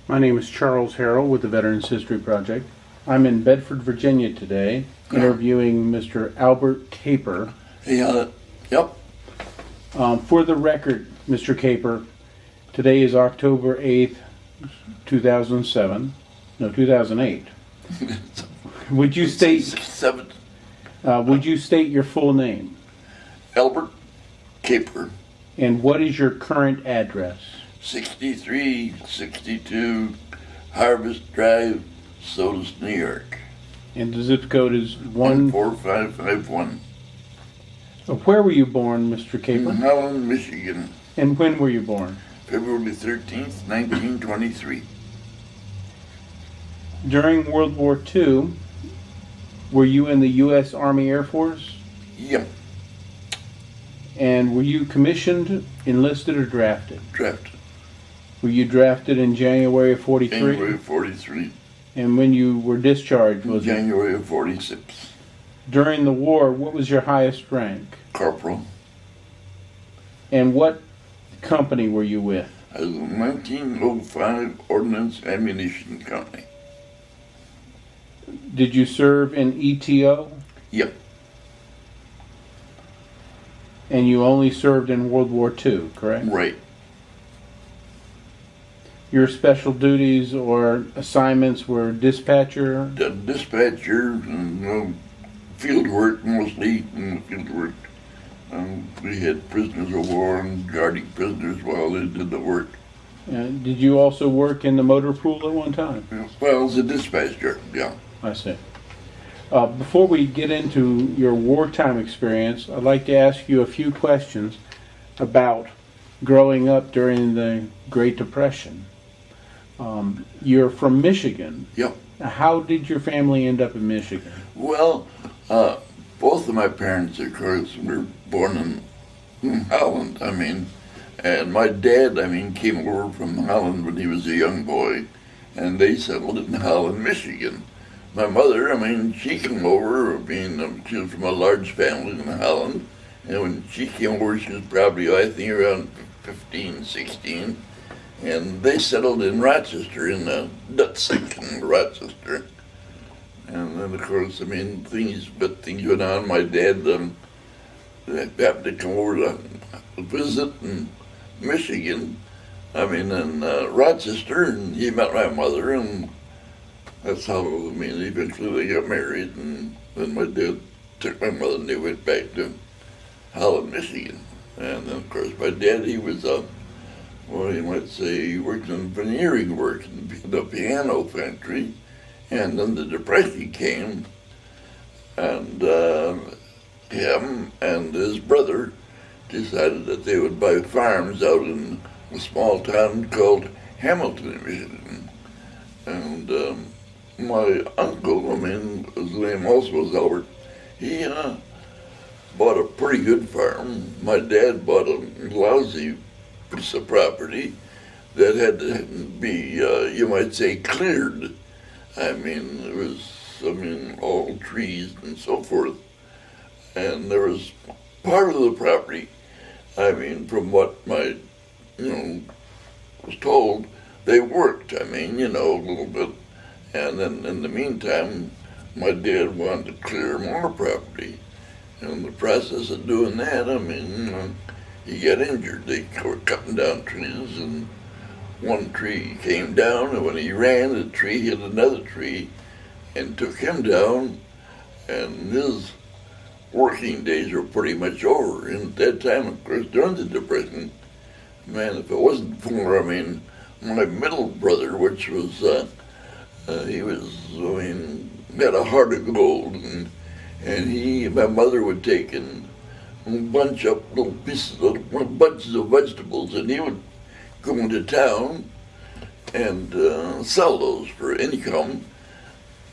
My name is Charles Harrell with the Veterans History Project. I'm in Bedford, Virginia today, interviewing Mr. Albert Kaper. Yep. For the record, Mr. Kaper, today is October 8th, 2008. Would you state your full name? Albert Kaper. And what is your current address? 6362 Harvest Drive, Sodas, New York. And the zip code is 14551. Where were you born, Mr. Kaper? Holland, Michigan. And when were you born? February 13th, 1923. During World War II, were you in the U.S. Army Air Force? Yep. And were you commissioned, enlisted, or drafted? Drafted. Were you drafted in January of 43? January of 43. And when you were discharged, was January of 46. During the war, what was your highest rank? Corporal. And what company were you with? I was in 1905 Ordnance Ammunition Company. Did you serve in ETO? Yep. And you only served in World War II, correct? Right. Your special duties or assignments were dispatcher? The dispatcher and field work mostly. Field work. We had prisoners of war and guarding prisoners while they did the work. Did you also work in the motor pool at one time? Well, as a dispatcher, yeah. I see. Before we get into your wartime experience, I'd like to ask you a few questions about growing up during the Great Depression. You're from Michigan. Yep. How did your family end up in Michigan? Well, both of my parents, of course, were born in Holland, and my dad, came over from Holland when he was a young boy, and they settled in Holland, Michigan. My mother, she came over, she was from a large family in Holland, and when she came over, she was probably, I think, around 15, 16, and they settled in Rochester, in the Dutch section of Rochester. And then, of course, things went on. My dad happened to come over to visit in Michigan, in Rochester, and he met my mother, and that's how, eventually they got married, and then my dad took my mother and they went back to Holland, Michigan. And then, of course, my dad, he was, you might say, he worked in veneering work in the piano factory, and then the Depression came, and him and his brother decided that they would buy farms out in a small town called Hamilton, Michigan. And my uncle, his name also was Albert, he bought a pretty good farm. My dad bought a lousy piece of property that had to be, you might say, cleared. It was, all trees and so forth. And there was part of the property, from what my, was told, they worked, a little bit. And then in the meantime, my dad wanted to clear more property. And in the process of doing that, he got injured. They were cutting down trees, and one tree came down, and when he ran, the tree hit another tree and took him down, and his working days were pretty much over. And at that time, of course, during the Depression, if it wasn't for, my middle brother, which was, he was, had a heart of gold, and my mother would take and bunch up little bunches of vegetables, and he would go into town and sell those for income.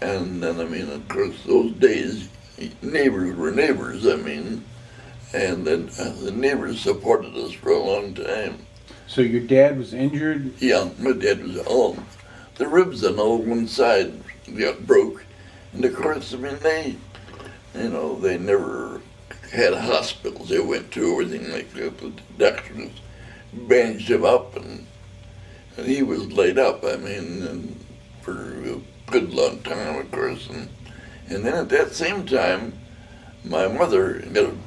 And then, of course, those days, neighbors were neighbors, and then the neighbors supported us for a long time. So your dad was injured? Yeah, my dad was the ribs on one side got broke. And of course, they never had hospitals they went to or anything like that. The doctors bandaged him up, and And he was laid up, I mean, and for a good long time, of course. And then at that same time, my mother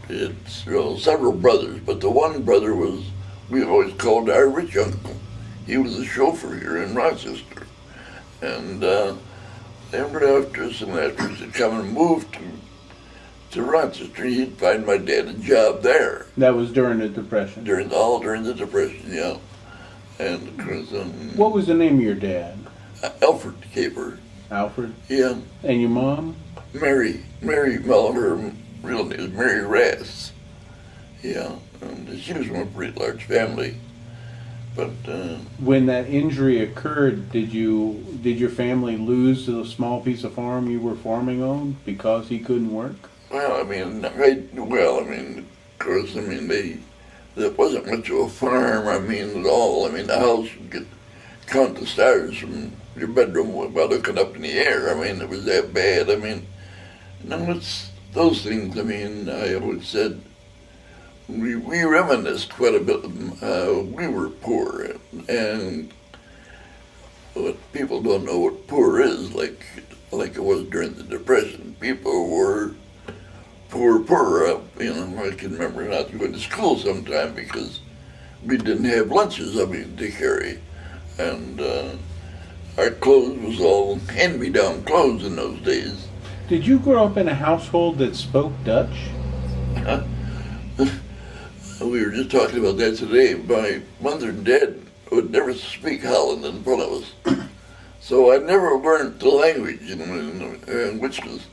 had several brothers, but the one brother we always called our rich uncle. He was a chauffeur here in Rochester. And then after some actors had come and moved to Rochester, he'd find my dad a job there. That was during the Depression? During the Depression, yeah. And of course, what was the name of your dad? Alfred Kaper. Alfred? Yeah. And your mom? Mary, well, her real name is Mary Rass. Yeah, and she was from a pretty large family. But when that injury occurred, did your family lose the small piece of farm you were farming on because he couldn't work? Well, I mean, of course, there wasn't much of a farm, at all. I mean, the house would count the stars from your bedroom by looking up in the air. I mean, it was that bad. I mean, it's those things, I always said, we reminisced quite a bit. We were poor, and what people don't know what poor is, like it was during the Depression. People were poor. I can remember not going to school sometime because we didn't have lunches, to carry. And our clothes was all hand-me-down clothes in those days. Did you grow up in a household that spoke Dutch? We were just talking about that today. My mother and dad would never speak Holland in front of us. So I never learned the language, which was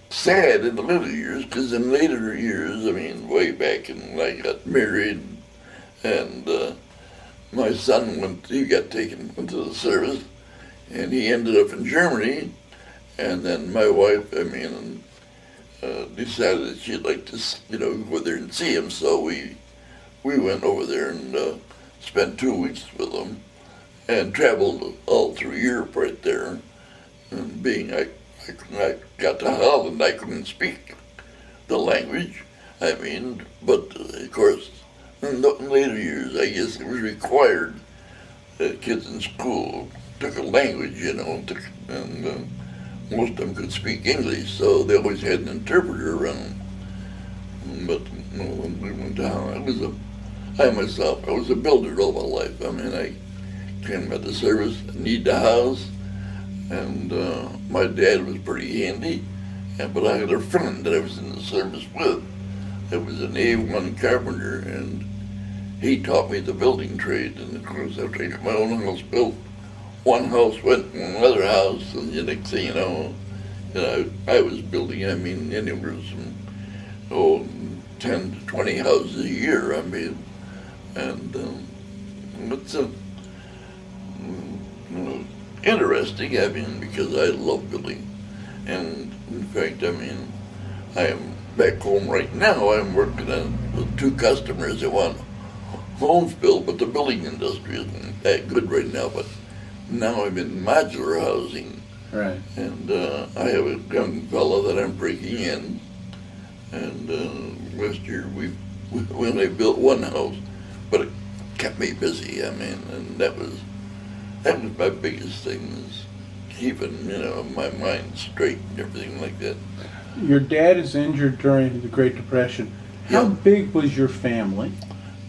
sad in the middle years, because in later years, way back when I got married, and my son he got taken into the service, and he ended up in Germany, and then my wife, decided that she'd like to, go there and see him, so we went over there and spent 2 weeks with him, and traveled all through Europe right there, and I got to Holland, I couldn't speak the language, but of course, in later years, I guess it was required that kids in school took a language, and most of them could speak English, so they always had an interpreter around. But when we went down, I was a builder all my life. I came out the service, need the house, and my dad was pretty handy, but I had a friend that I was in the service with that was an A1 carpenter, and he taught me the building trade. And of course, after I got my own house built, one house went to another house, and the next thing you know, I was building, anywhere from 10 to 20 houses a year, and it's interesting, because I love building. And in fact, I am back home right now. I'm working on with 2 customers that want homes built, but the building industry isn't that good right now. But now I'm in modular housing. Right. And I have a young fellow that I'm breaking in. And last year we only built 1 house, but it kept me busy. And that was my biggest thing, is keeping my mind straight and everything like that. Your dad is injured during the Great Depression. How big was your family?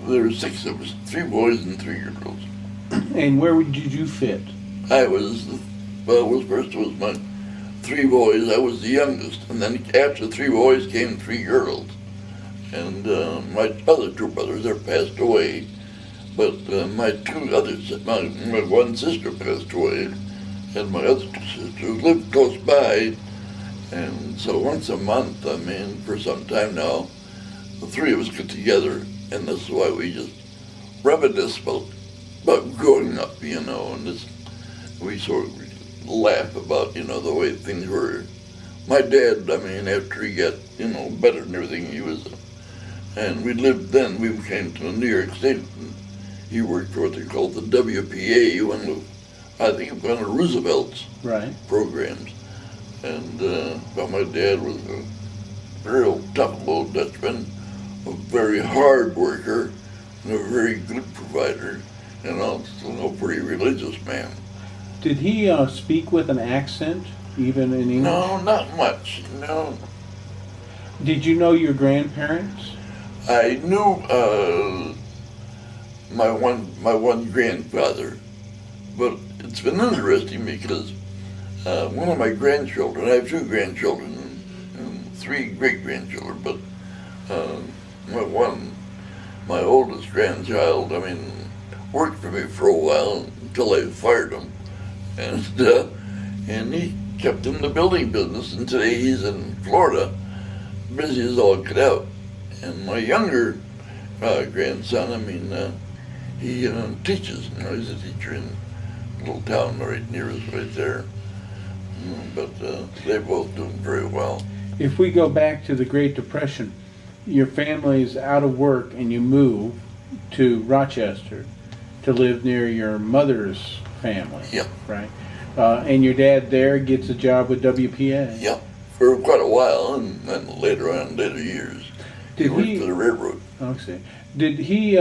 There were 6 of us, 3 boys and 3 girls. And where did you fit? First was my 3 boys. I was the youngest, and then after 3 boys came 3 girls. And my other 2 brothers are passed away, but my 2 others, my one sister passed away, and my other 2 sisters lived close by. And so once a month, for some time now, the 3 of us get together, and that's why we just reminisce about growing up, and we sort of laugh about, the way things were. My dad, after he got, better and everything, and we came to New York State, and he worked for what they called the WPA, one of Roosevelt's programs. And but my dad was a real tough old Dutchman, a very hard worker, and a very good provider. still a pretty religious man. Did he speak with an accent, even in English? No, not much. No, Did you know your grandparents? I knew my one grandfather, but it's been interesting because one of my grandchildren, I have two grandchildren and three great grandchildren, but my oldest grandchild, worked for me for a while until I fired him, and he kept in the building business, and today he's in Florida, busy as all get out. And my younger grandson, he teaches. He's a teacher in a little town right near us, right there. But they're both doing very well. If we go back to the Great Depression, your family's out of work and you move to Rochester to live near your mother's family. Yeah. Right? And your dad there gets a job with WPA. Yeah, for quite a while, and then later years, he worked for the railroad. Okay. Did he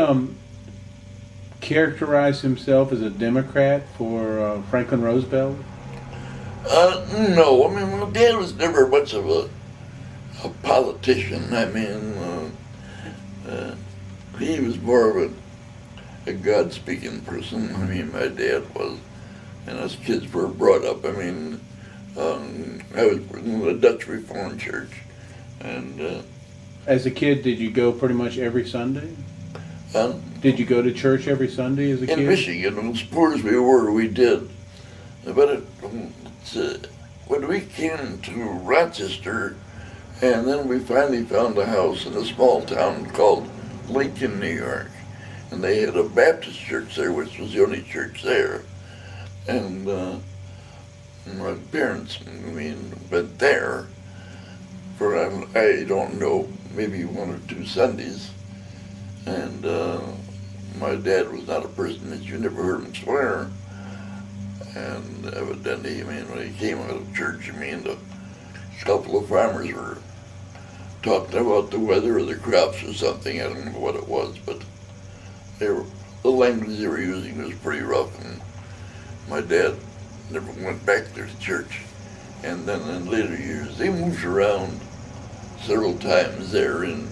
characterize himself as a Democrat for Franklin Roosevelt? No, my dad was never much of a politician. He was more of a God-speaking person. My dad was, and us kids were brought up. I was in the Dutch Reformed Church, and as a kid, did you go pretty much every Sunday? Did you go to church every Sunday as a kid? In Michigan, as poor as we were, we did. But when we came to Rochester, and then we finally found a house in a small town called Lincoln, New York, and they had a Baptist church there, which was the only church there. And my parents, went there for, I don't know, maybe one or two Sundays. And my dad was not a person that you never heard him swear. And evidently, when he came out of church, a couple of farmers were talking about the weather or the crops or something. I don't know what it was, but the language they were using was pretty rough. And my dad never went back there to church. And then in later years, they moved around several times there, and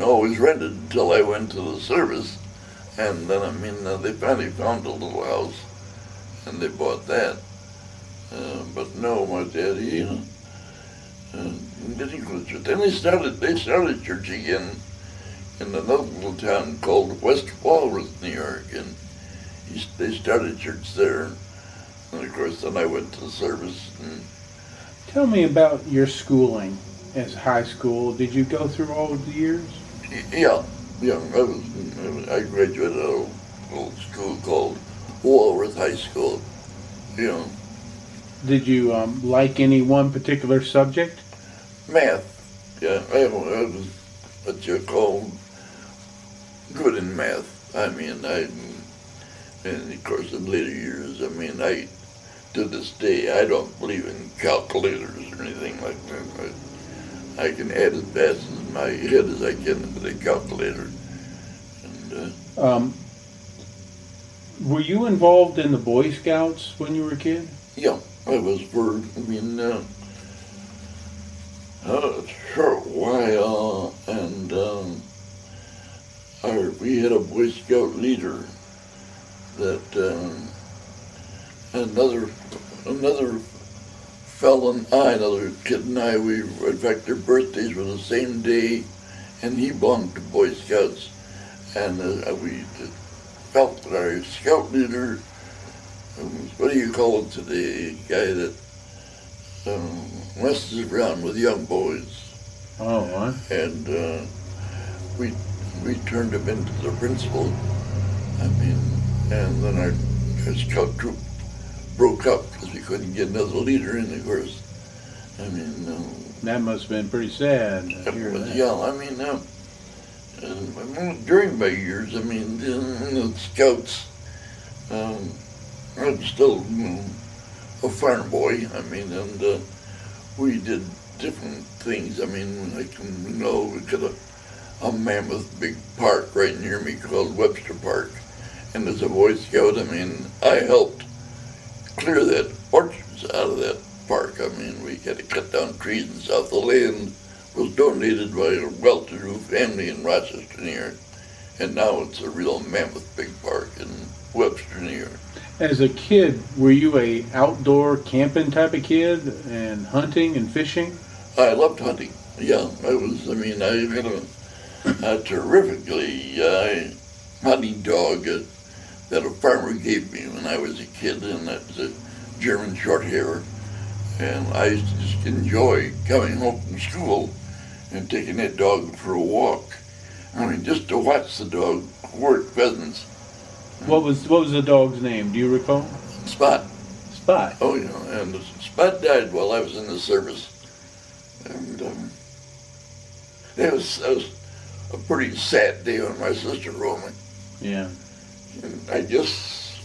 always rented until I went to the service. And then, they finally found a little house, and they bought that. But no, my dad, he didn't go to church. Then they started church again in another little town called West Walworth, New York, and they started church there. And of course, then I went to the service. Tell me about your schooling as high school. Did you go through all of the years? Yeah. I graduated out of a little school called Walworth High School. Did you like any one particular subject? Math. Yeah, I was what you call good in math. And of course in later years, to this day, I don't believe in calculators or anything like that. I can add as fast in my head as I can with a calculator. And, were you involved in the Boy Scouts when you were a kid? Yeah, I was for, a short while, and we had a Boy Scout leader that another fellow and another kid and I, in fact, their birthdays were the same day, and he belonged to Boy Scouts, and we felt that our scout leader, what do you call it today, guy that messes around with young boys. Oh, what? And we turned him into the principal. And then our scout troop broke up because we couldn't get another leader in, of course. That must have been pretty sad to hear that. Yeah, during my years, in the Scouts, I'm still a farm boy, and we did different things. We could a mammoth big park right near me called Webster Park. And as a Boy Scout, I mean, I helped clear that orchards out of that park. I mean, we had to cut down trees and stuff. The land was donated by a well-to-do family in Rochester, New York. And now it's a real mammoth big park in Webster, New York. As a kid, were you a outdoor camping type of kid and hunting and fishing? I loved hunting. Yeah, I had a terrifically hunting dog that a farmer gave me when I was a kid, and that was a German short hair. And I used to just enjoy coming home from school and taking that dog for a walk. I mean, just to watch the dog work pheasants. What was the dog's name? Do you recall? Spot. Spot. Oh, yeah, and Spot died while I was in the service. And that was a pretty sad day when my sister wrote me. Yeah. And I just,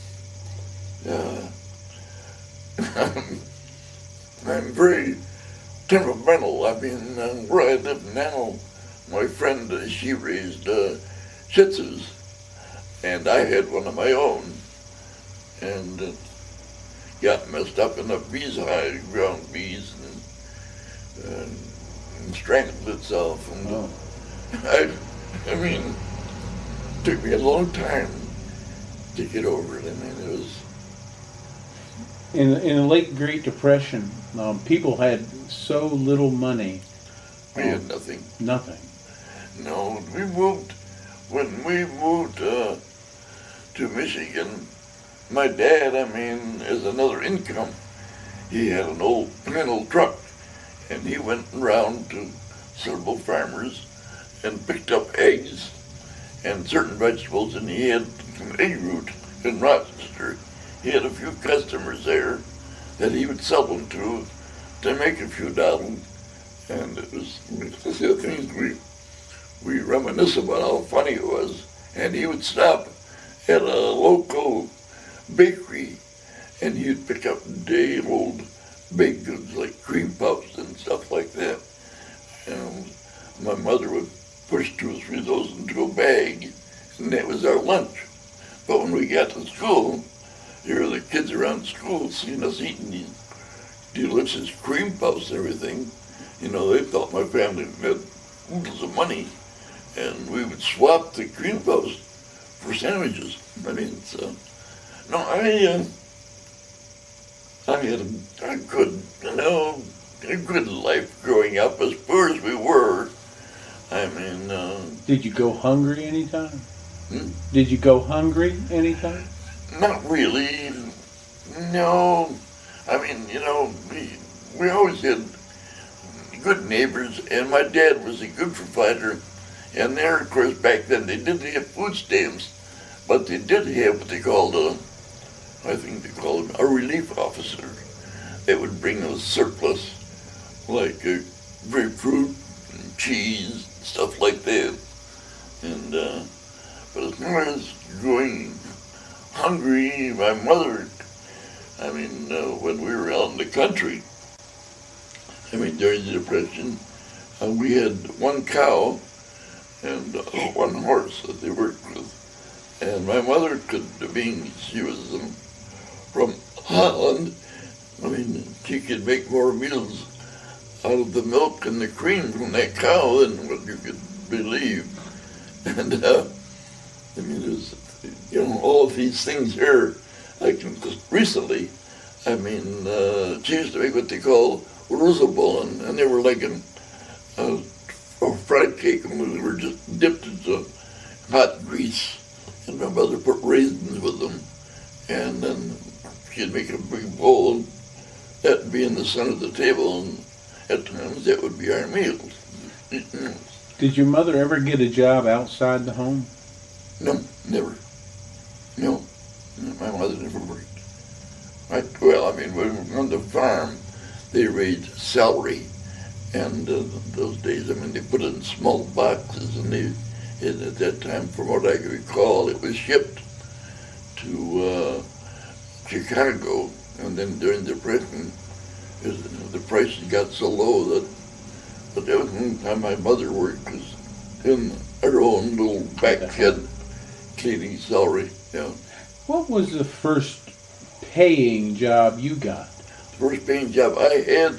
I'm very temperamental. I mean, where I live now, my friend, she raised Shih Tzus, and I had one of my own, and it got messed up in a bee's hive, ground bees, and strangled itself. And Oh. I mean, it took me a long time to get over it. I mean, it was. In the late Great Depression, people had so little money. We had nothing. Nothing. No, when we moved to Michigan, my dad, I mean, as another income, he had an old panel truck, and he went around to several farmers and picked up eggs and certain vegetables, and he had some egg root in Rochester. He had a few customers there that he would sell them to make a few dollars, and it was the things we reminisce about how funny it was. And he would stop at a local bakery, and he'd pick up day-old baked goods like cream puffs and stuff like that. And my mother would push 2 or 3 of those into a bag, and that was our lunch. But when we got to school, here were the kids around school seeing us eating these delicious cream puffs and everything. You know, they thought my family had oodles of money, and we would swap the cream puffs for sandwiches. I mean, so, no, I had a good, a good life growing up, as poor as we were. I mean, Did you go hungry anytime? Hmm? Did you go hungry anytime? Not really. No. I mean, we always had good neighbors, and my dad was a good provider. And there, of course, back then, they didn't have food stamps, but they did have what they called I think they called him a relief officer. They would bring a surplus, like grapefruit and cheese, stuff like that. And, but as far as going hungry, my mother, I mean, when we were out in the country, I mean, during the Depression, we had 1 cow and 1 horse that they worked with. And my mother could, being she was from Holland, I mean, she could make more meals out of the milk and the cream from that cow than what you could believe. And, I mean, there's, all of these things here, like just recently, I mean, she used to make what they call Rosabollen, and they were like a fried cake, and they were just dipped into hot grease, and my mother put raisins with them, and then she'd make a big bowl, and that would be in the center of the table, and at times that would be our meals. Did your mother ever get a job outside the home? No, never. No, my mother never worked. Well, I mean, when we were on the farm, they raised celery, and those days, I mean, they put it in small boxes, and at that time, from what I can recall, it was shipped to Chicago, and then during the Depression, the prices got so low that every time my mother worked was in our own little backshed cleaning salary. Yeah. What was the first paying job you got? First paying job I had,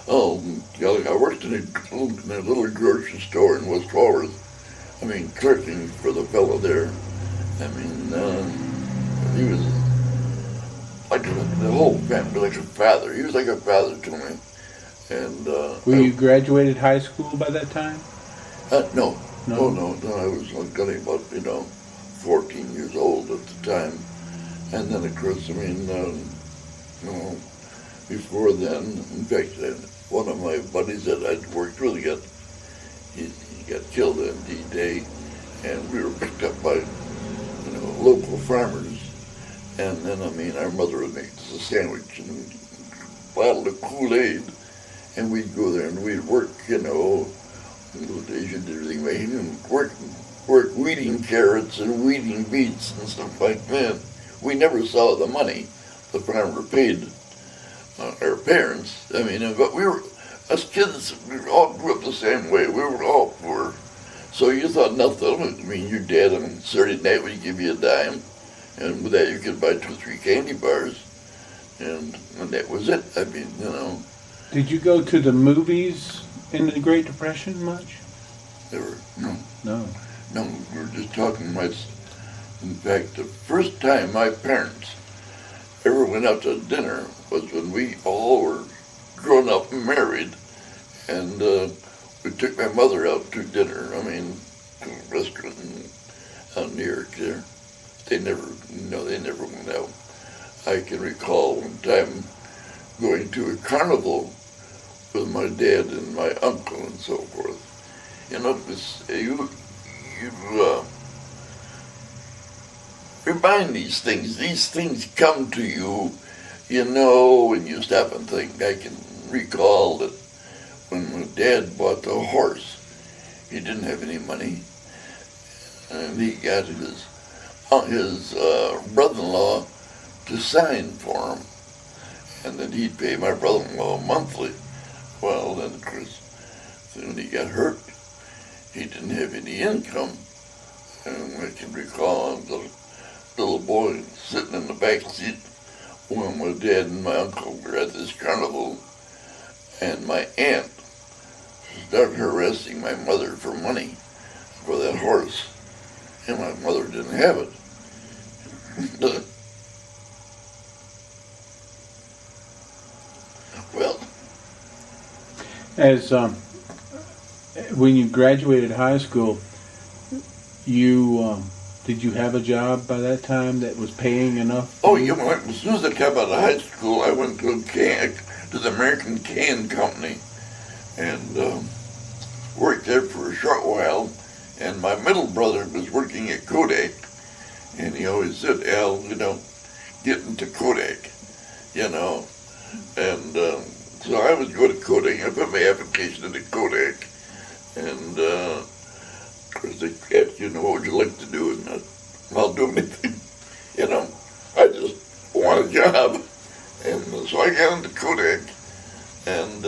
I worked in a little grocery store in West Walworth. I mean, clerking for the fellow there. I mean, he was like the whole family, like a father. He was like a father to me. And Were you graduated high school by that time? No. No? Oh no, I was only about 14 years old at the time. And then of course, I mean, before then, in fact, one of my buddies that I'd worked with he got killed on D-Day, and we were picked up by local farmers. And then, I mean, our mother would make us a sandwich and a bottle of Kool-Aid, and we'd go there and we'd work, in those days you did everything right, and work weeding carrots and weeding beets and stuff like that. We never saw the money the farmer paid our parents. I mean, but us kids, we all grew up the same way. We were all poor. So you thought nothing of it. I mean, your dad on Saturday night would give you a dime, and with that you could buy 2 or 3 candy bars, and that was it. I mean, Did you go to the movies in the Great Depression much? Never, no. No. No, we were just talking in fact, the first time my parents ever went out to dinner was when we all were grown up and married, and we took my mother out to dinner. I mean, to a restaurant out in New York there. They never went out. I can recall one time going to a carnival with my dad and my uncle and so forth. It was, you remind these things. These things come to you, when you stop and think. I can recall that when my dad bought the horse, he didn't have any money, and he got his brother-in-law to sign for him, and then he'd pay my brother-in-law monthly. Well, then, of course, when he got hurt, he didn't have any income, and I can recall the little boy sitting in the back seat when my dad and my uncle were at this carnival, and my aunt started harassing my mother for money for that horse, and my mother didn't have it. Well, as when you graduated high school, did you have a job by that time that was paying enough? Oh, as soon as I came out of high school, I went to the American Can Company, and worked there for a short while. And my middle brother was working at Kodak, and he always said, "Al, get into Kodak, And so I would go to Kodak. I put my application into Kodak, and of course they asked, what would you like to do? And I'll do anything, I just want a job. And so I got into Kodak, and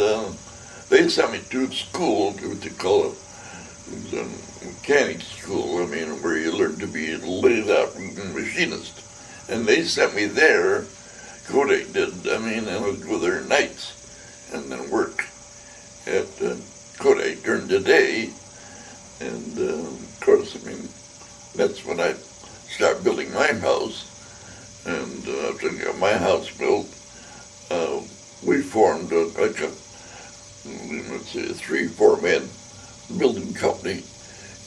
they sent me to school, what they call a mechanic school, where you learn to be a lathe operating machinist. And they sent me there, Kodak did, and I would go there nights, and then work at Kodak during the day. And of course, that's when I started building my house. And after I got my house built, we formed a 3-4 man building company.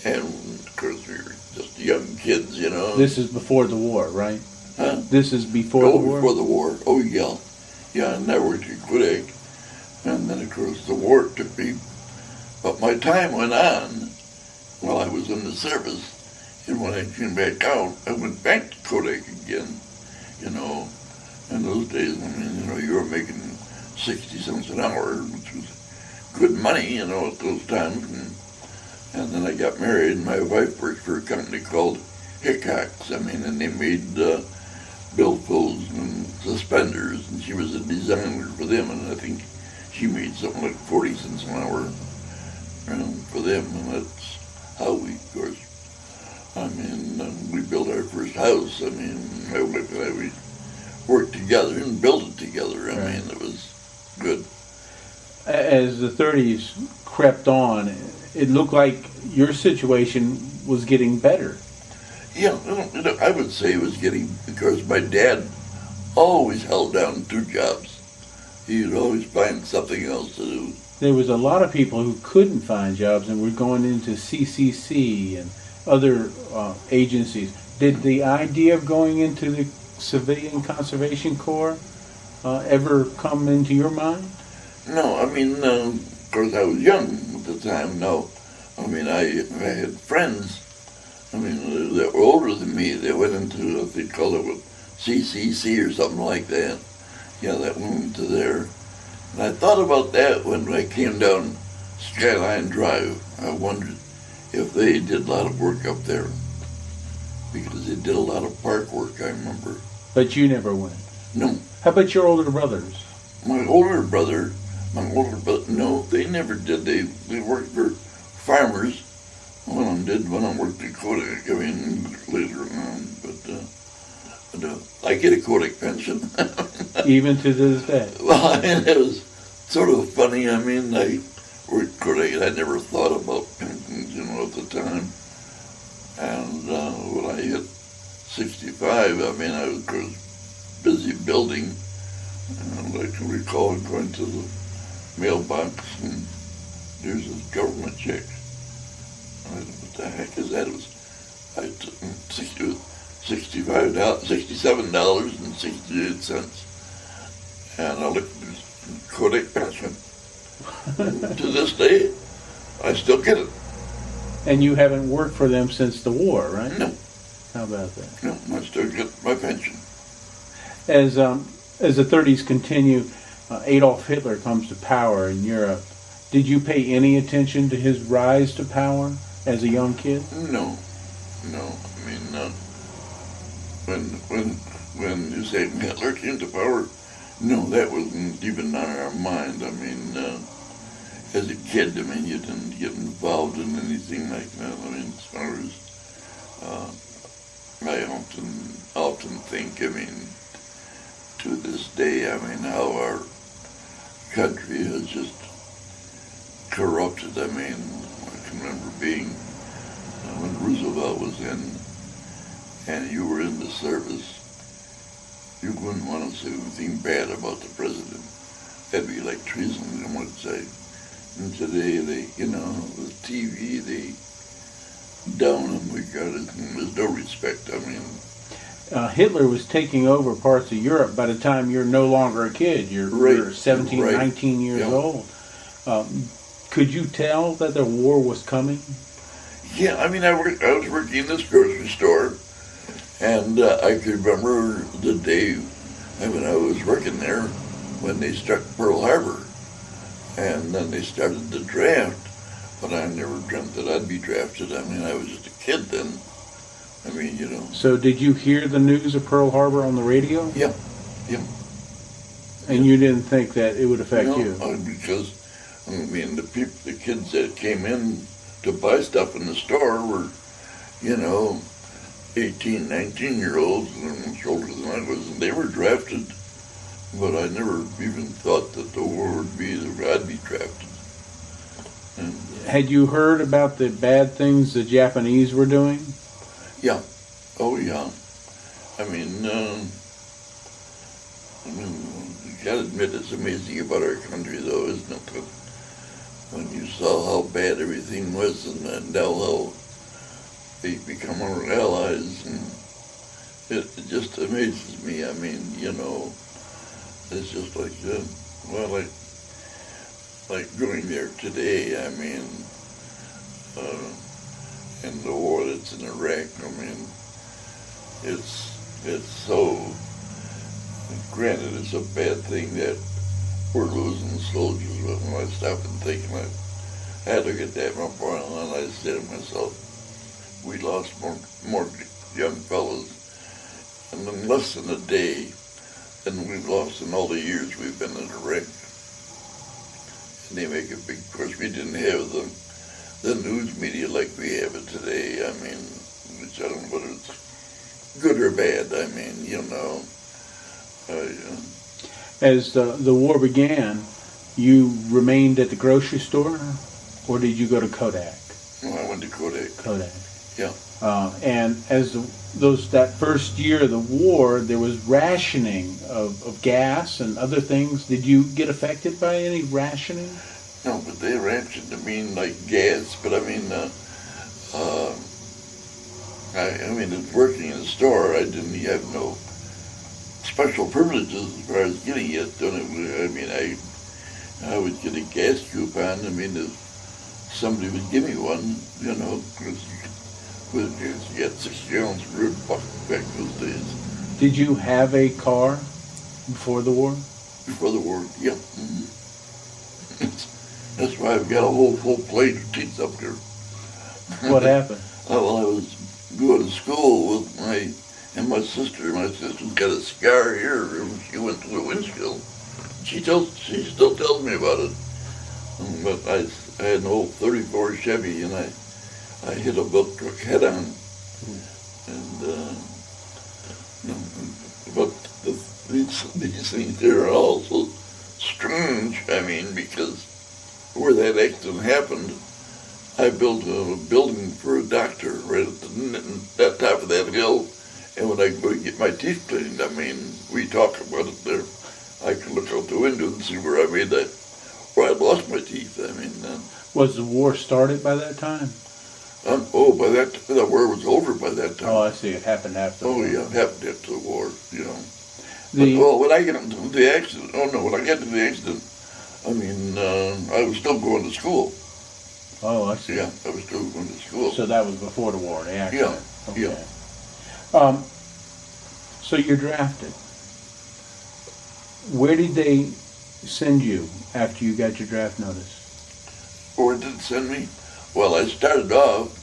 And of course, we were just young kids, This is before the war, right? Huh? This is before the war? Before the war. Oh, yeah. Yeah, and I worked at Kodak. And then, of course, the war took me. But my time went on while I was in the service. And when I came back out, I went back to Kodak again, In those days, you were making 60 cents an hour, which was good money, at those times. And then I got married, and my wife worked for a company called Hickox. And they made billfolds and suspenders, and she was a designer for them, and I think she made something like 40 cents an hour for them, and that's how we, of course, I mean, we built our first house. I mean, my wife and I, we worked together and built it together. I mean, it was good. As the 30s crept on, it looked like your situation was getting better. Yeah, I would say it was getting, because my dad always held down two jobs. He would always find something else to do. There was a lot of people who couldn't find jobs and were going into CCC and other agencies. Did the idea of going into the Civilian Conservation Corps ever come into your mind? No, I mean, of course I was young at the time, no. I mean, I had friends, I mean, that were older than me. They went into, they called it CCC or something like that. Yeah, that went into there. And I thought about that when I came down Skyline Drive. I wondered if they did a lot of work up there, because they did a lot of park work, I remember. But you never went? No. How about your older brothers? My older brother, no, they never did. They worked for farmers. One of them did, one of them worked at Kodak, I mean, later on, but I get a Kodak pension. Even to this day? Well, I mean, it was sort of funny. I mean, I worked at Kodak, and I never thought about pensions, you know, at the time. And when I hit 65, I mean, I was, of course, busy building. And I can recall going to the mailbox, and there's this government check. I said, what the heck is that? It was $67.68. And I looked at this Kodak pension. To this day, I still get it. And you haven't worked for them since the war, right? No. How about that? No, I still get my pension. As the 30s continue, Adolf Hitler comes to power in Europe. Did you pay any attention to his rise to power as a young kid? No. I mean, when you say Hitler came to power, no, that wasn't even on our mind. I mean, as a kid, I mean, you didn't get involved in anything like that. I mean, as far as I often think, I mean, to this day, I mean, how our country has just corrupted. I mean, I can remember being, when Roosevelt was in, and you were in the service, you wouldn't want to say anything bad about the president. That'd be like treason, you would say. And today, with TV, they down him regarded him. There's no respect. I mean, Hitler was taking over parts of Europe by the time you're no longer a kid. You're 17, 19 years old. Could you tell that the war was coming? Yeah, I mean, I was working in this grocery store, and I could remember the day when I was working there when they struck Pearl Harbor, and then they started the draft. But I never dreamt that I'd be drafted. I mean, I was just a kid then. I mean, you know. So did you hear the news of Pearl Harbor on the radio? Yeah. And you didn't think that it would affect you? No, because, I mean, the kids that came in to buy stuff in the store were, 18, 19-year-olds, and much older than I was, and they were drafted. But I never even thought that the war would be that I'd be drafted. And, had you heard about the bad things the Japanese were doing? Yeah. Oh, yeah. I mean, you gotta admit it's amazing about our country, though, isn't it? That when you saw how bad everything was, and now how they become our allies, and it just amazes me. I mean, it's just like, like going there today. I mean, and the war that's in Iraq. I mean, it's so. Granted, it's a bad thing that we're losing soldiers, but when I stop and think, I look at that report and I say to myself, we lost more young fellows in less than a day than we've lost in all the years we've been in Iraq. And they make a big, of course, we didn't have the news media like we have it today. I mean, which I don't know whether it's good or bad. I mean, As the war began, you remained at the grocery store, or did you go to Kodak? well, I went to Kodak. Kodak. Yeah. And as that first year of the war, there was rationing of gas and other things. Did you get affected by any rationing? No, but they rationed, like gas, but I mean, working in a store, I didn't have no special privileges as far as getting it. I would get a gas coupon. I mean, if somebody would give me one, because you get 6 gallons for $1 back those days. Did you have a car before the war? Before the war, yeah. Mm-hmm. That's why I've got a whole full plate of teeth up there. What happened? Well, I was going to school with my sister. My sister's got a scar here. She went through the windshield. She still tells me about it. But I had an old 34 Chevy, and I hit a milk truck head on. And but these things there are all so strange. I mean, because where that accident happened, I built a building for a doctor right at the top of that hill. And when I go get my teeth cleaned, I mean, we talk about it there. I can look out the window and see where I lost my teeth. I mean, was the war started by that time? By that time, the war was over by that time. Oh, I see. It happened after the war. Yeah, it happened after the war, when I got into the accident, when I got into the accident, I mean, I was still going to school. Oh, I see. Yeah, I was still going to school. So that was before the war, the accident? Yeah, okay. So you're drafted. Where did they send you after you got your draft notice? Where did it send me? Well, I started off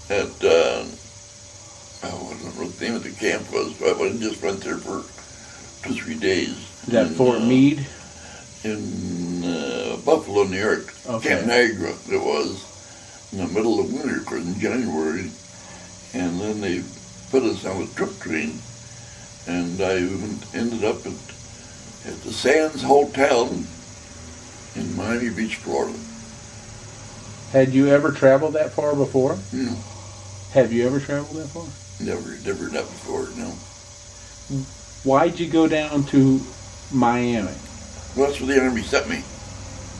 at, I don't know what the name of the camp was, but I just went there for 2-3 days. Is that Fort Meade? In Buffalo, New York. Okay. Camp Niagara, it was, in the middle of winter, of course, in January. And then they put us on a troop train, and I ended up at the Sands Hotel in Miami Beach, Florida. Had you ever traveled that far before? No. Have you ever traveled that far? Never not before, no. Why'd you go down to Miami? Well, that's where the Army sent me.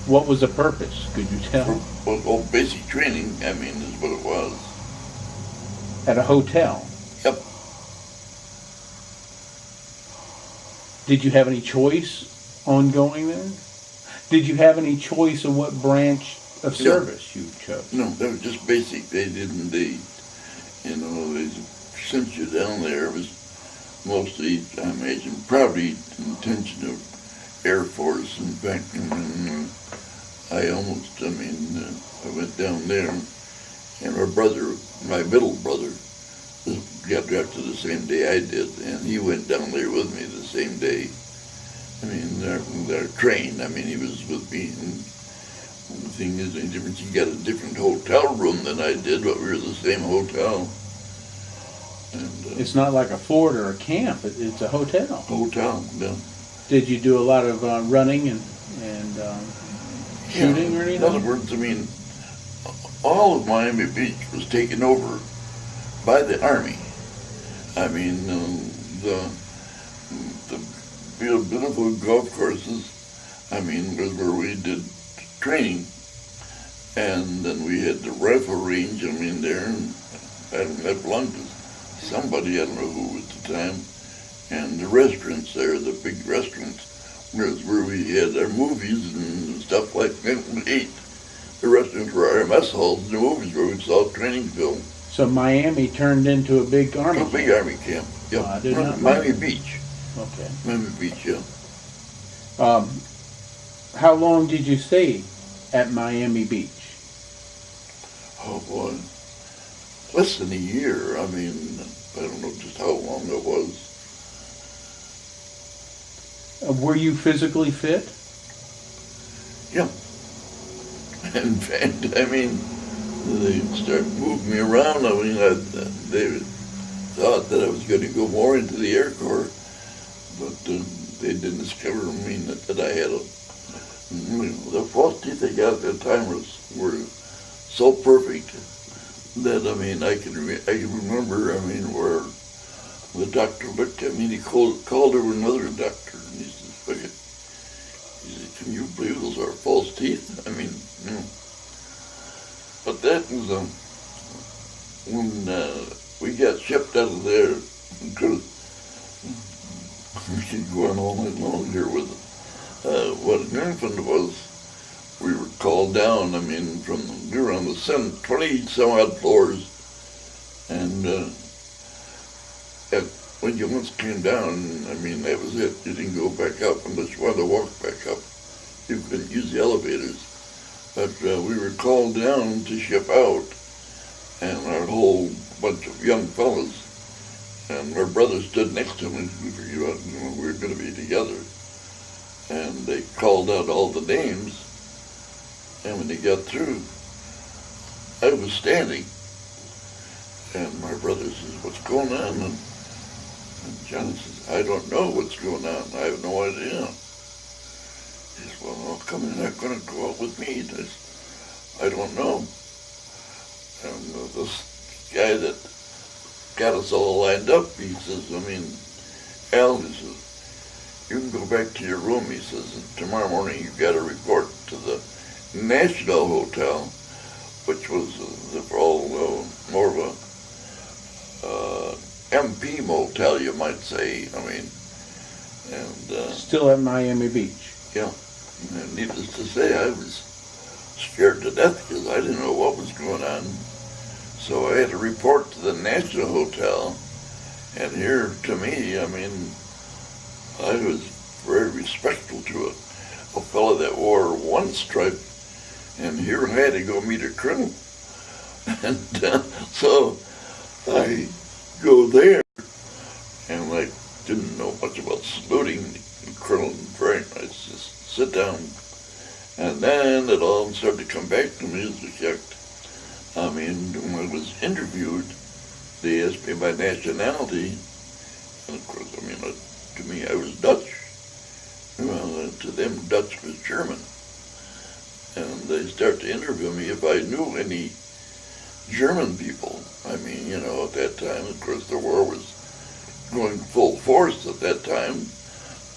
What was the purpose? Could you tell? Well, basic training, I mean, is what it was. At a hotel? Yep. Did you have any choice on going there? Did you have any choice of what branch of service you chose? No, that was just basic. They sent you down there. It was mostly, I imagine, probably intention of Air Force. In fact, I went down there, and my middle brother, got drafted the same day I did, and he went down there with me the same day. I mean, they're trained. I mean, he was with me. And the thing is, the difference, he got a different hotel room than I did, but we were the same hotel. And, it's not like a fort or a camp. It's a hotel. Hotel, yeah. Did you do a lot of running and shooting or anything? In other words, I mean, all of Miami Beach was taken over by the Army. I mean, the beautiful golf courses, I mean, was where we did training. And then we had the rifle range, I mean, there, and that belonged to somebody, I don't know who at the time. And the restaurants there, the big restaurants, was where we had our movies and stuff like that. We ate. The restaurants were our mess halls, and the movies where we saw training film. So Miami turned into a big army camp? A big army camp, yeah. I did not know. Miami Beach. Okay. Miami Beach, yeah. How long did you stay at Miami Beach? Oh, boy. Less than a year. I mean, I don't know just how long it was. Were you physically fit? Yeah. In fact, I mean, they started moving me around. I mean, they thought that I was going to go more into the Air Corps, but they didn't discover, I mean, that I had the false teeth I got at that time were so perfect that, I mean, I can remember, I mean, where the doctor looked at me and he called over another doctor and he says, look at, he said, can you believe those are false teeth? I mean, you know. But that was when we got shipped out of there, because we could go on all night long here with it. What happened was we were called down, I mean, we were on the 20 some odd floors, and when you once came down, I mean, that was it. You didn't go back up unless you wanted to walk back up. You couldn't use the elevators. But we were called down to ship out, and our whole bunch of young fellas, and our brother stood next to me. We figured out, you know, we were going to be together. And they called out all the names, and when they got through, I was standing. And my brother says, what's going on? And Johnny says, I don't know what's going on. I have no idea. He says, well, how come you're not going to go out with me? I don't know. And this guy that got us all lined up, he says, I mean, Al, he says, you can go back to your room, he says, and tomorrow morning you've got to report to the National Hotel, which was for all more of a MP motel, you might say. I mean, and Still at Miami Beach. yeah, and needless to say, I was scared to death because I didn't know what was going on. So I had to report to the National Hotel, and here, to me, I mean, I was very respectful to a fellow that wore one stripe, and here I had to go meet a colonel. And so I go there, and I didn't know much about saluting the colonel and Frank. I just sit down, and then it all started to come back to me as a fact. I mean, when I was interviewed, they asked me my nationality, and of course, I mean, to me, I was Dutch. Well, to them, Dutch was German. And they start to interview me if I knew any German people. I mean, you know, at that time, of course, the war was going full force at that time.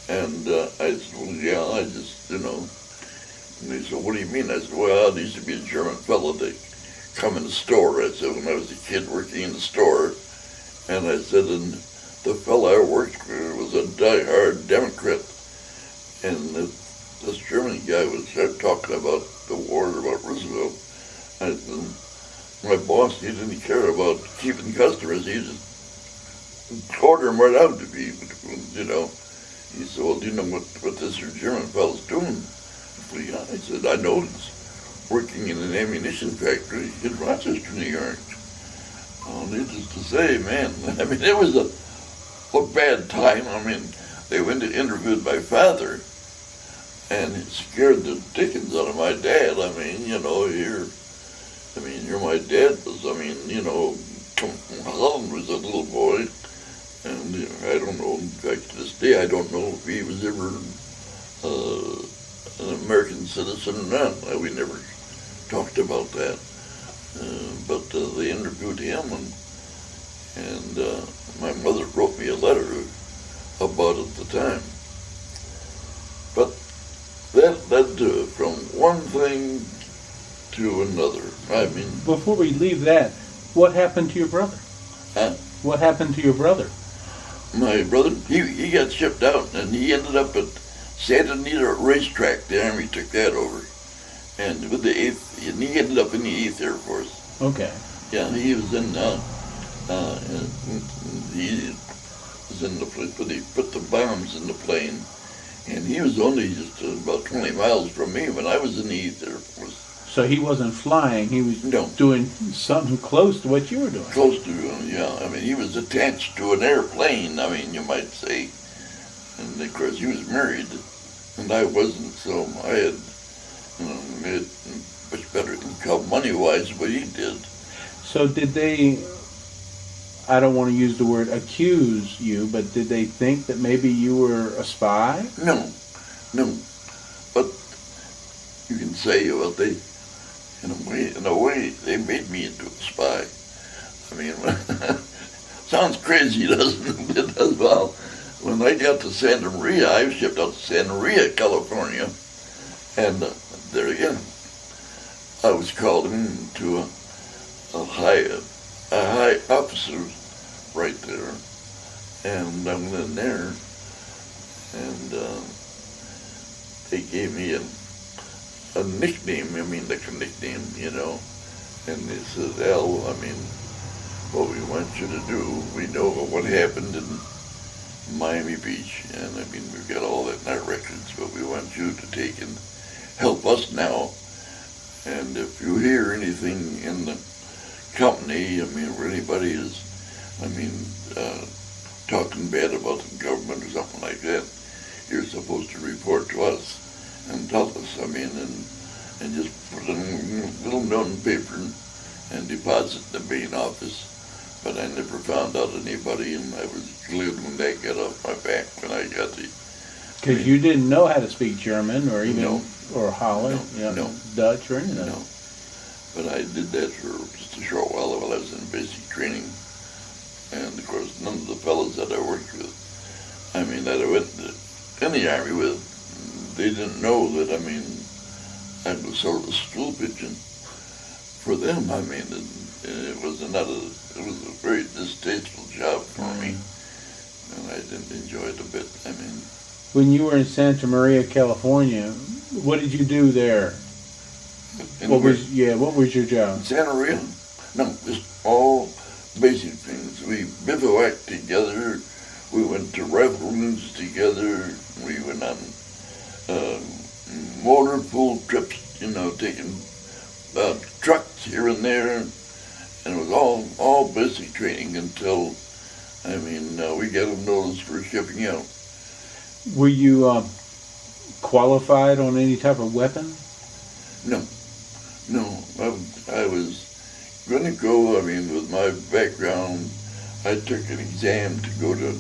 And I said, well, yeah, I just, you know. And they said, what do you mean? I said, well, there used to be a German fellow that come in the store. I said, when I was a kid working in the store. And I said, and the fellow I worked with was a die-hard Democrat. And this German guy was talking about the war, about Roosevelt. And my boss, he didn't care about keeping customers. He just ordered them right out to be, you know. He said, well, do you know what this German fellow's doing? I said, I know he's working in an ammunition factory in Rochester, New York. Well, needless to say, man, I mean, it was a bad time. I mean, they went to interview my father, and it scared the dickens out of my dad. I mean, you know, you're my dad was, I mean, you know, come from Holland, was a little boy, and you know, I don't know, in fact, to this day, I don't know if he was ever an American citizen or not. We never talked about that. But they interviewed him, and my mother wrote me a letter about it at the time. But that led to from one thing to another. I mean, Before we leave that, what happened to your brother? Huh? What happened to your brother? My brother, he got shipped out, and he ended up at Santa Anita Racetrack. The Army took that over, and with the 8th, and he ended up in the 8th Air Force. Okay. Yeah, he was in. He was in the place where they put the bombs in the plane, and he was only just about 20 miles from me when I was in the 8th Air Force. So he wasn't flying, he was No. doing something close to what you were doing. Close to, yeah. I mean, he was attached to an airplane, I mean, you might say. And of course, he was married, and I wasn't, so I had, you know, much better income money-wise what he did. So did they, I don't want to use the word accuse you, but did they think that maybe you were a spy? No, no. But you can say, well, they, in a way, they made me into a spy. I mean, sounds crazy, doesn't it? As well. When I got to Santa Maria, I was shipped out to Santa Maria, California, and there again, I was called in to a high officer right there, and I went in there, and they gave me a nickname. I mean, like a nickname, you know. And they said, Al, I mean, what we want you to do, we know what happened in Miami Beach, and I mean, we've got all that in our records, but we want you to take and help us now. And if you hear anything in the company, I mean, where anybody is, I mean, talking bad about the government or something like that, you're supposed to report to us and tell us, I mean, and just put a little note on paper and deposit in the main office. But I never found out anybody, and I was glad when they got off my back when I got the... Because you didn't know how to speak German or even, No. or Holland, Dutch or anything. No. But I did that for just a short while I was in basic training. And of course, none of the fellows that I worked with, I mean, that I went in the Army with, they didn't know that, I mean, I was sort of a stool pigeon for them. I mean, it was a very distasteful job for me, and I didn't enjoy it a bit. I mean, when you were in Santa Maria, California, what did you do there? What was your job? Santa Maria? No, just all basic things. We bivouacked together. We went to rifle ranges together. We went on motor pool trips, you know, taking trucks here and there. And it was all basic training until, I mean, we got a notice for shipping out. Were you qualified on any type of weapon? No. I was going to go, I mean, with my background, I took an exam to go to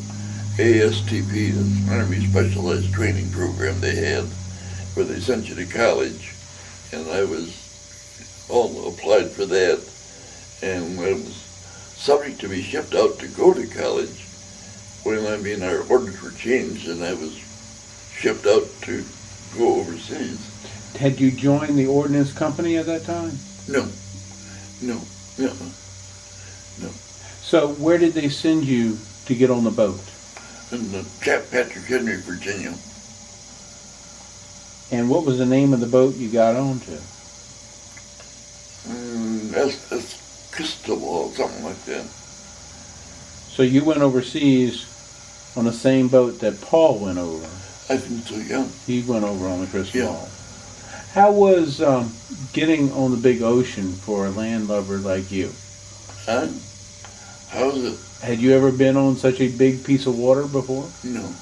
ASTP, the Army Specialized Training Program they had, where they sent you to college. And I was all applied for that. And I was subject to be shipped out to go to college when, I mean, our orders were changed and I was shipped out to go overseas. Had you joined the Ordnance Company at that time? No. So where did they send you to get on the boat? In the Patrick Henry, Virginia. And what was the name of the boat you got onto? That's Cristobal, something like that. So you went overseas on the same boat that Paul went over? I think so, yeah. He went over on the Cristobal. Yeah. How was getting on the big ocean for a landlubber like you? Huh? How was it? Had you ever been on such a big piece of water before? No.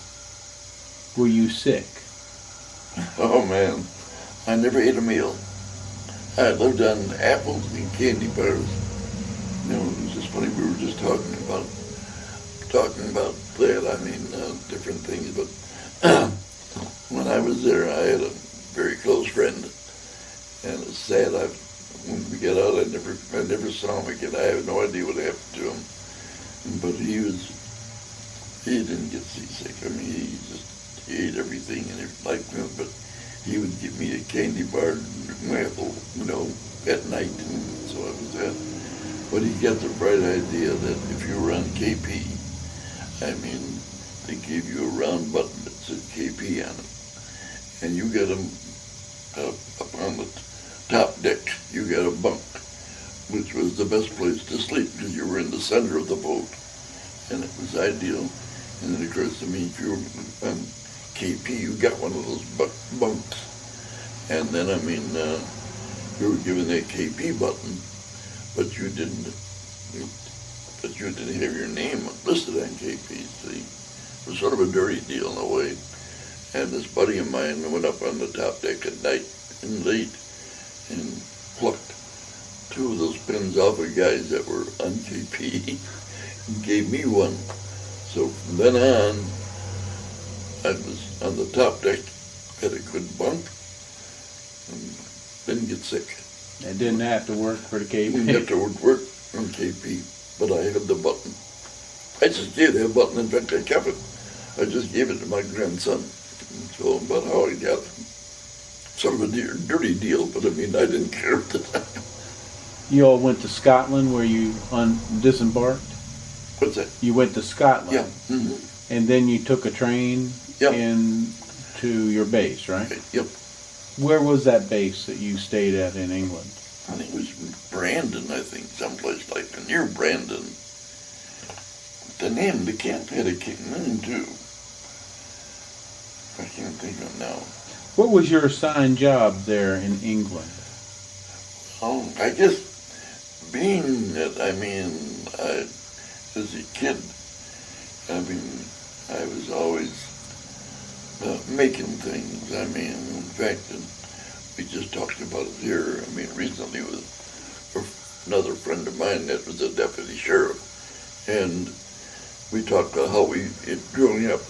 Were you sick? Oh, man. I never ate a meal. I lived on apples and candy bars. You know, it was just funny, we were just talking about that, I mean, different things, but when I was there, I had a very close friend, and it's sad, when we got out, I never saw him again. I have no idea what happened to him, but he didn't get seasick. I mean, he ate everything, and like me, but he would give me a candy bar and apple, you know, at night, and so I was that. But he got the bright idea that if you were on KP, I mean, they gave you a round button that said KP on it. And you got them up on the top deck, you got a bunk, which was the best place to sleep because you were in the center of the boat. And it was ideal. And then it occurs to me, if you were on KP, you got one of those bunks. And then, I mean, you were given that KP button, but you didn't have your name listed on KP, see? It was sort of a dirty deal in a way. And this buddy of mine went up on the top deck at night and late, and plucked two of those pins off of guys that were on KP and gave me one. So from then on, I was on the top deck, had a good bunk, and didn't get sick. It didn't have to work for the KP. Didn't have to work on KP, but I had the button. I just gave that button. In fact, I kept it. I just gave it to my grandson. And told him about how he got it. Sort of a dirty deal, but I mean, I didn't care at the time. You all went to Scotland where you disembarked? What's that? You went to Scotland? Yeah. Mm-hmm. And then you took a train Yep. to your base, right? Yep. Where was that base that you stayed at in England? I think it was Brandon, someplace like near Brandon. The name of the camp had a name too. I can't think of it now. What was your assigned job there in England? Oh, I guess being that, as a kid, I was always making things. In fact, we just talked about it here. Recently with another friend of mine that was a deputy sheriff, and we talked about how we growing up,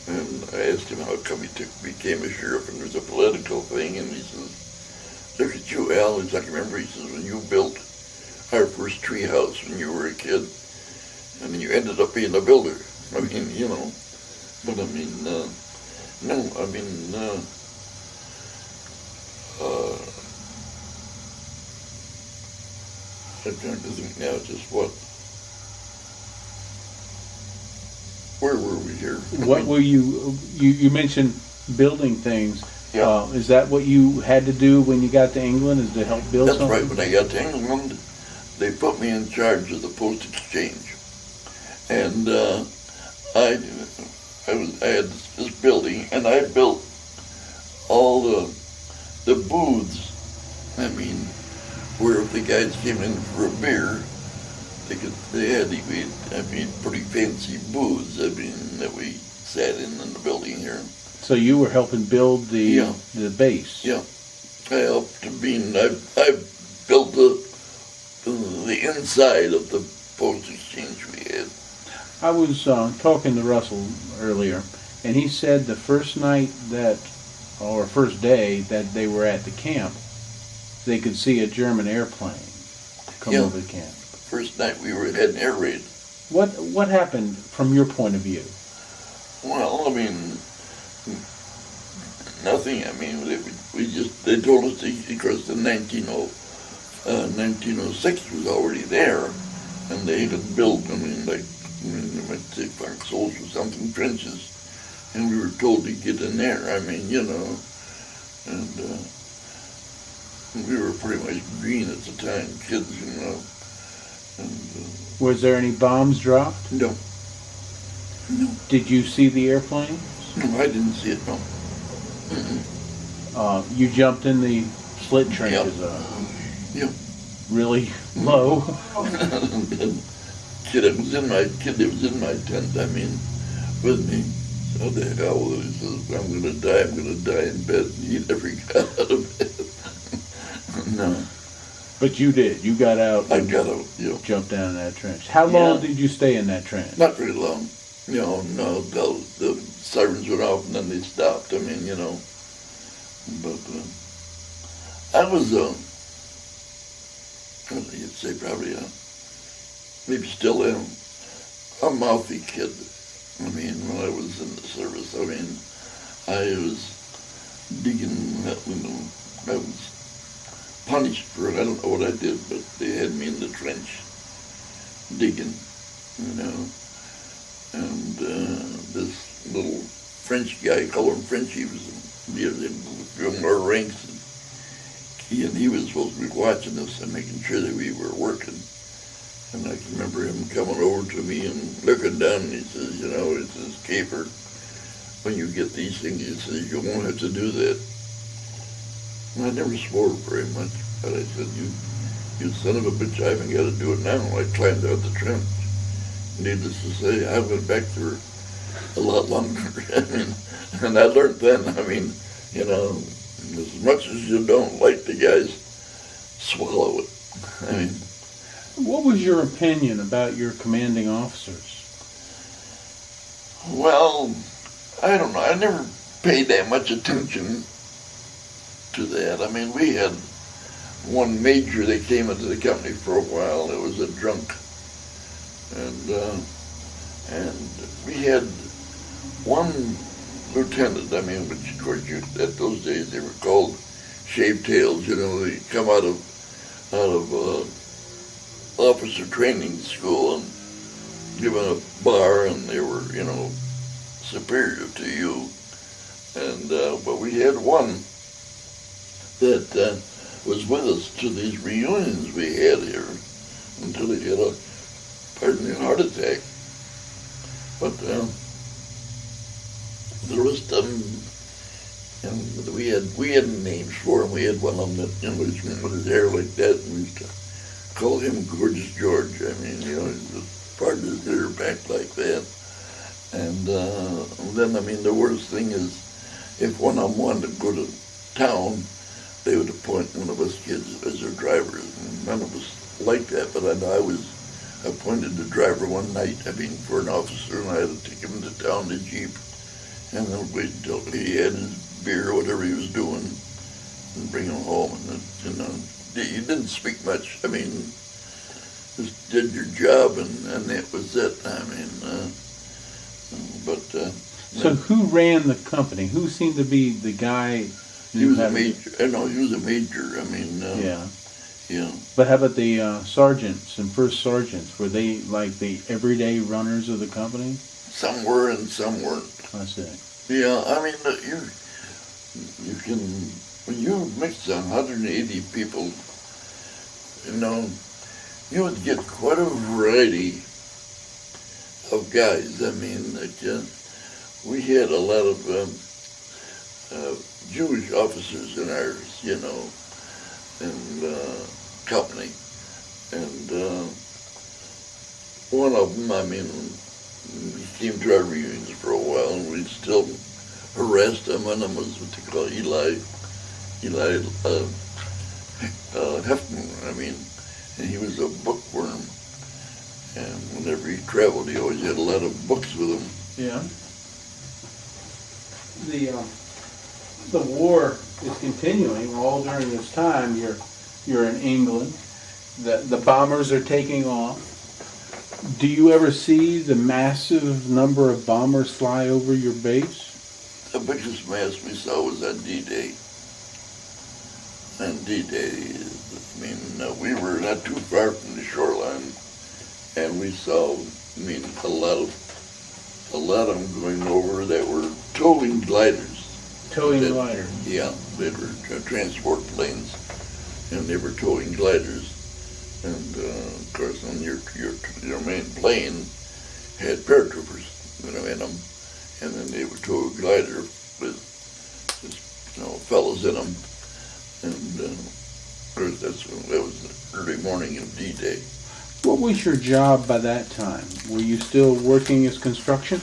And I asked him how come he became a sheriff, and it was a political thing, and he says, "Look at you, Al." He's like, "Remember," he says, "when you built our first tree house when you were a kid, and then you ended up being a builder." But I'm trying to think now just what. Where were we here? What were you mentioned building things. Yeah. Is that what you had to do when you got to England, is to help build That's something? right. When I got to England, they put me in charge of the post exchange. And I had this building, and I built all the booths. Where if the guys came in for a beer, they had pretty fancy booths, that we sat in the building here. So you were helping build the base? Yeah. I helped I built the inside of the post exchange we had. I was talking to Russell earlier, and he said the first day that they were at the camp, they could see a German airplane come over the camp. First night we had an air raid. What happened from your point of view? Well, nothing. They told us because the 1906 was already there, and they had built, they might say French soldiers or something, trenches, and we were told to get in there. And we were pretty much green at the time, kids, And, was there any bombs dropped? No. Did you see the airplane? No, I didn't see it, no. You jumped in the slit trenches, Yeah. really low? Kid that was in my tent, with me. So the hell, he says, I'm gonna die in bed. He never got out of bed. No. But you did. You got out. I got out, Jumped down in that trench. How long did you stay in that trench? Not very long. No, the sirens went off and then they stopped. But I was, you'd say probably, maybe still am, a mouthy kid. When I was in the service, I was digging, I was punished for it. I don't know what I did, but they had me in the trench digging, And this little French guy, called him French, he was from our ranks, and he was supposed to be watching us and making sure that we were working. And I can remember him coming over to me and looking down, and he says, he says, "Kaper, when you get these things," he says, "you won't have to do that." And I never swore very much, but I said, you son of a bitch, I haven't got to do it now. I climbed out the trench. Needless to say, I went back there a lot longer. And I learned then, As much as you don't like the guys, swallow it. I mean, What was your opinion about your commanding officers? well, I don't know. I never paid that much attention to that. I mean, we had one major that came into the company for a while. It was a drunk, and we had one lieutenant. I mean, which of course, at those days they were called shaved tails. You know, they come out of officer training school and given a bar, and they were, you know, superior to you. And but we had one that was with us to these reunions we had here until he had a heart attack. But the rest of them, and we had names for him. We had one of them that, you know, with his hair like that, and we used to call him Gorgeous George. I mean, you know, he parted his hair back like that. And then, I mean, the worst thing is, if one of them wanted to go to town, they would appoint one of us kids as their drivers. And none of us liked that, but I was appointed the driver one night, I mean, for an officer, and I had to take him to town in the Jeep, and then wait until he had his beer or whatever he was doing, and bring him home. And you know, you didn't speak much. I mean, just did your job, and that was it. I mean, So who ran the company? Who seemed to be the guy? He was a major. No, he was a major. I mean, yeah. Yeah. But how about the sergeants and first sergeants? Were they like the everyday runners of the company? Some were and some weren't. I see. Yeah, I mean, you can, when you mix 180 people, you know, you would get quite a variety of guys. I mean, we had a lot of Jewish officers in ours, you know, and company. And one of them, I mean, he came to our reunions for a while, and we'd still harass him. One of them was what they call Eli Hefner, I mean, and he was a bookworm. And whenever he traveled, he always had a lot of books with him. Yeah. The war is continuing all during this time. You're in England. The bombers are taking off. Do you ever see the massive number of bombers fly over your base? The biggest mass we saw was on D-Day. And D-Day, I mean, we were not too far from the shoreline, and we saw, I mean, a lot of them going over that were towing gliders. Towing gliders? Yeah, they were transport planes, and they were towing gliders. And of course, on your main plane had paratroopers, you know, in them, and then they would tow a glider with, you know, fellows in them. And of course, that was the early morning of D-Day. What was your job by that time? Were you still working as construction?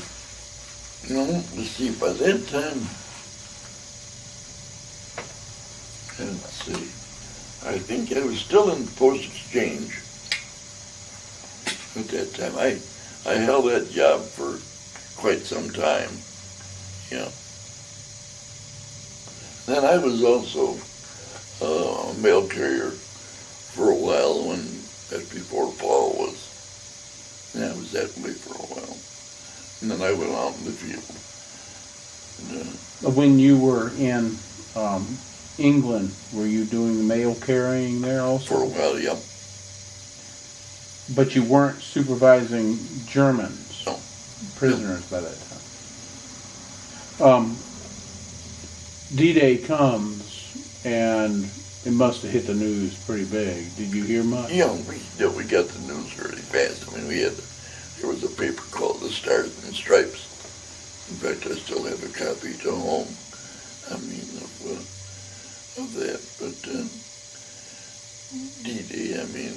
No, let's see, by that time, let's see, I think I was still in post exchange at that time. I held that job for quite some time, yeah. Then I was also a mail carrier for a while that's before Paul was. Yeah, I was that way for a while. And then I went out in the field. And, when you were in England, were you doing the mail carrying there also? For a while, yeah. But you weren't supervising Germans, No. prisoners by that time. D-Day comes, and it must have hit the news pretty big. Did you hear much? Yeah, we got the news very fast. I mean, there was a paper called The Stars and Stripes. In fact, I still have a copy to home. I mean, of that. But D-Day, I mean,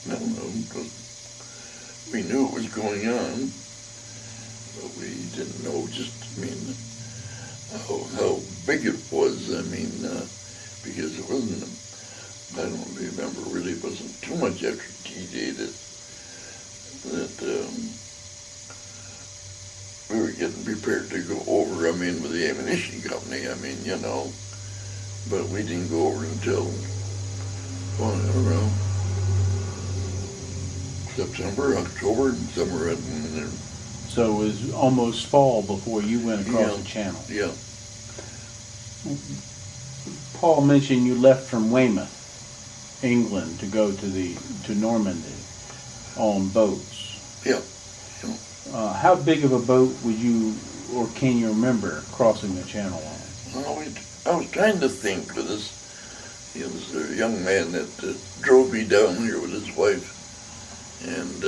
I don't know. We knew it was going on, but we didn't know just, I mean, how big it was. I mean, because it wasn't, I don't remember really, it wasn't too much after D-Day that we were getting prepared to go over, I mean, with the ammunition company, I mean, you know, but we didn't go over until, well, I don't know, September, October, somewhere in there. So it was almost fall before you went across the channel. Yeah. Paul mentioned you left from Weymouth, England, to go to Normandy on boats. Yeah. How big of a boat would you, or can you remember, crossing the channel on? Well, I was trying to think of this. He was a young man that drove me down here with his wife, and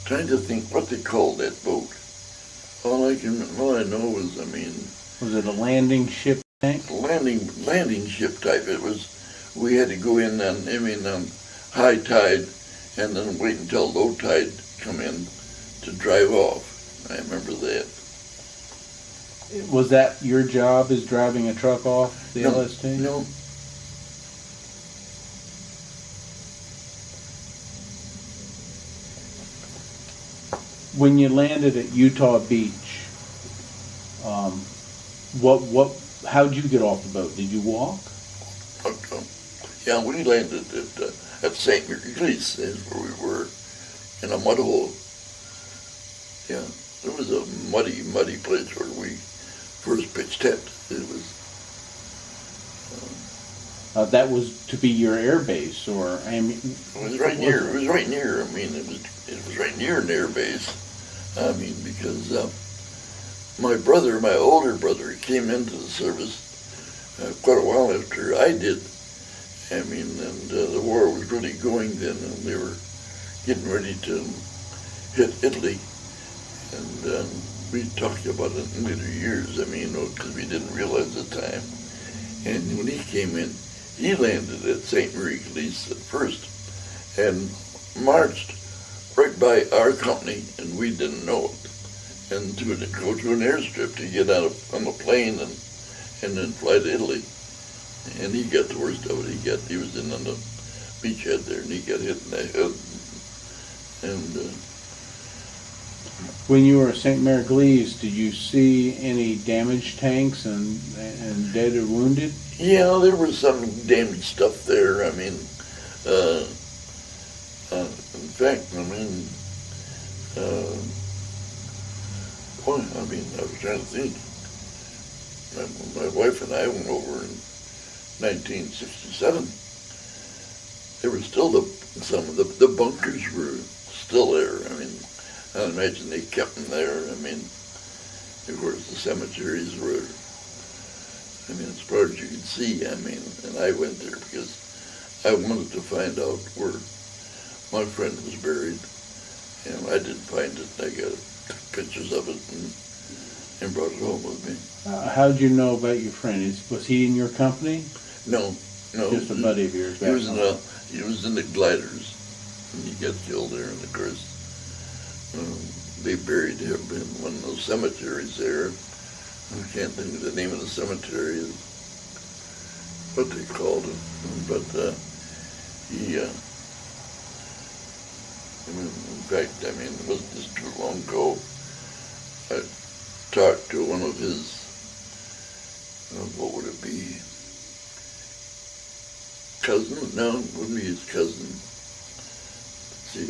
trying to think what they called that boat. All I know is, I mean, Was it a landing ship tank? landing ship type. It was. We had to go in on high tide, and then wait until low tide come in to drive off. I remember that. Was that your job, is driving a truck off the LST? No. When you landed at Utah Beach, how'd you get off the boat? Did you walk? Yeah, we landed at St. Mary's, is where we were, in a mud hole. Yeah, it was a muddy place where we first pitched tent. It was. That was to be your air base, or I mean, It was right near. It was right near. I mean, it was right near an air base. I mean, because my older brother, came into the service quite a while after I did. I mean, and the war was really going then, and they were getting ready to hit Italy. And we talked about it in later years, I mean, because we didn't realize the time. And when he came in, he landed at St. Mary's at first and marched right by our company, and we didn't know it. And to go to an airstrip to get out on the plane and then fly to Italy. And he got the worst of it. He was in on the beachhead there, and he got hit in the head. And when you were at St. Mary's, did you see any damaged tanks and dead or wounded? yeah, there was some damaged stuff there. I mean, in fact, I mean, I was trying to think. My wife and I went over in 1967. There were still some of the bunkers were still there. I mean, I imagine they kept them there. I mean, of course, the cemeteries were, I mean, as far as you could see. I mean, and I went there because I wanted to find out where my friend was buried, and I didn't find it. I took pictures of it and brought it home with me. How'd you know about your friend? Was he in your company? No. Just a buddy of yours. He was in the gliders, and he got killed there. And of course, they buried him in one of those cemeteries there. I can't think of the name of the cemetery, what they called it, but he. In fact, I mean, it wasn't just too long ago. I talked to one of his. What would it be? Cousin? No, it wouldn't be his cousin. Let's see,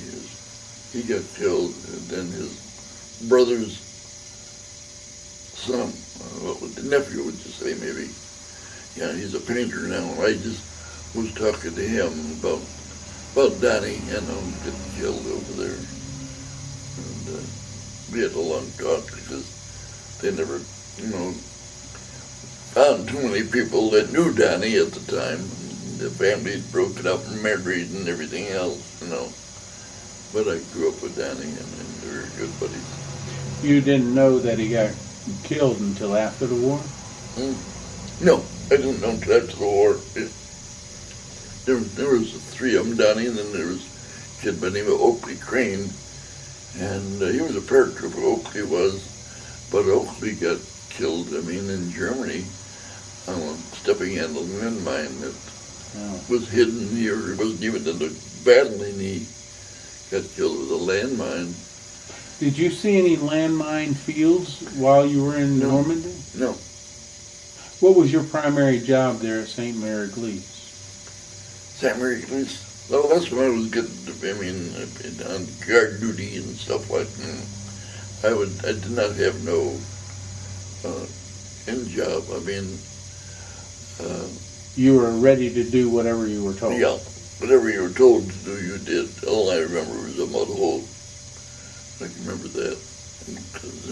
he got killed, and then his brother's son, the nephew would you say maybe. Yeah, he's a painter now. I just was talking to him about Danny and getting killed over there. And we had a long talk because they never, found too many people that knew Danny at the time. The family had broken up and married and everything else, But I grew up with Danny, and we were good buddies. You didn't know that he got killed until after the war? No, I didn't know until after the war. There was three of them, Danny, and then there was a kid by the name of Oakley Crane, and he was a paratrooper, Oakley was, but Oakley got killed, I mean, in Germany, stepping on a landmine that was hidden here. It wasn't even in the battle, and he got killed with a landmine. Did you see any landmine fields while you were in Normandy? No. What was your primary job there at St. Mary Glees? St. Mary Glees? Oh, that's when I was getting, I mean, on guard duty and stuff like that. I did not have no end job. I mean, you were ready to do whatever you were told. Yeah, whatever you were told to do, you did. All I remember was a mud hole. I can remember that because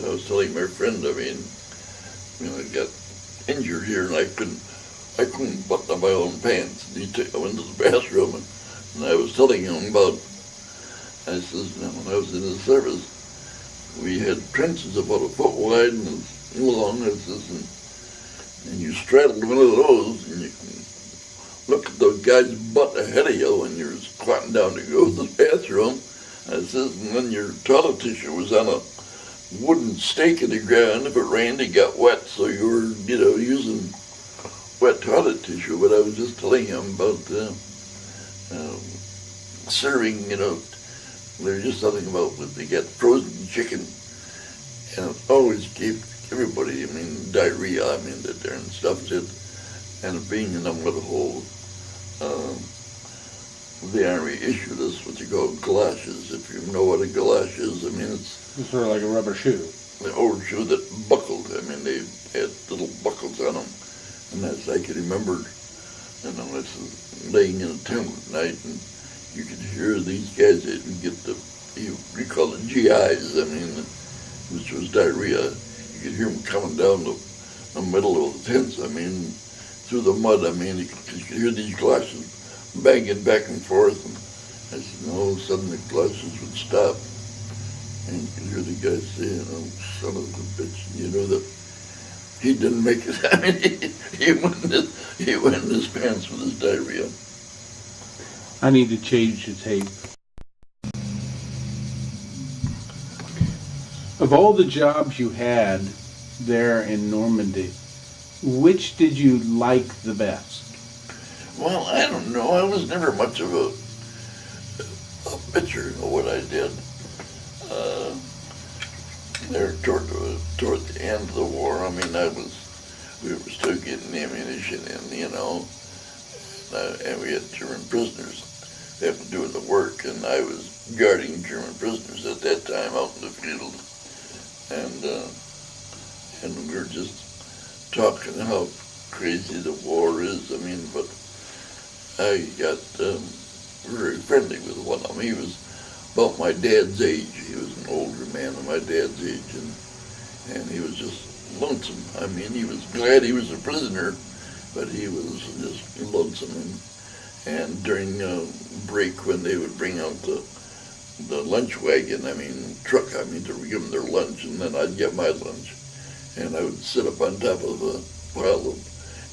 I was telling my friend. I mean, I got injured here and I couldn't button up my own pants. And I went to the bathroom and I was telling him about. I says, when I was in the service, we had trenches about a foot wide and long. I says, and you straddled one of those and you can look at the guy's butt ahead of you when you're squatting down to go to the bathroom. I says, and then your toilet tissue was on a wooden stake in the ground. If it rained, it got wet, so you were, using wet toilet tissue. But I was just telling him about serving, there's just something about when they get frozen chicken, and it always gave everybody, diarrhea, that there and stuff did. And being in a mud hole, the Army issued us what you call galoshes. If you know what a galosh is, it's sort of like a rubber shoe. The old shoe that buckled. They had little buckles on them. And as I can remember, I was laying in a tent at night, and you could hear these guys that would get we call it GIs, which was diarrhea. You could hear them coming down the middle of the tents, through the mud. You could hear these galoshes banging back and forth. And I said, and all of a sudden the galoshes would stop. And you could hear the guy saying, oh, son of a bitch, that he didn't make it. He went in his pants with his diarrhea. I need to change the tape. Of all the jobs you had there in Normandy, which did you like the best? Well, I don't know. I was never much of a bitcher of what I did. There toward the end of the war, we were still getting ammunition in, and we had German prisoners that were doing the work, and I was guarding German prisoners at that time out in the field, and we were just talking how crazy the war is. But I got very friendly with one of them. He was about my dad's age. He was an older man than my dad's age, and he was just lonesome. He was glad he was a prisoner, but he was just lonesome. And during break, when they would bring out the lunch wagon, truck, to give them their lunch, and then I'd get my lunch, and I would sit up on top of a pile of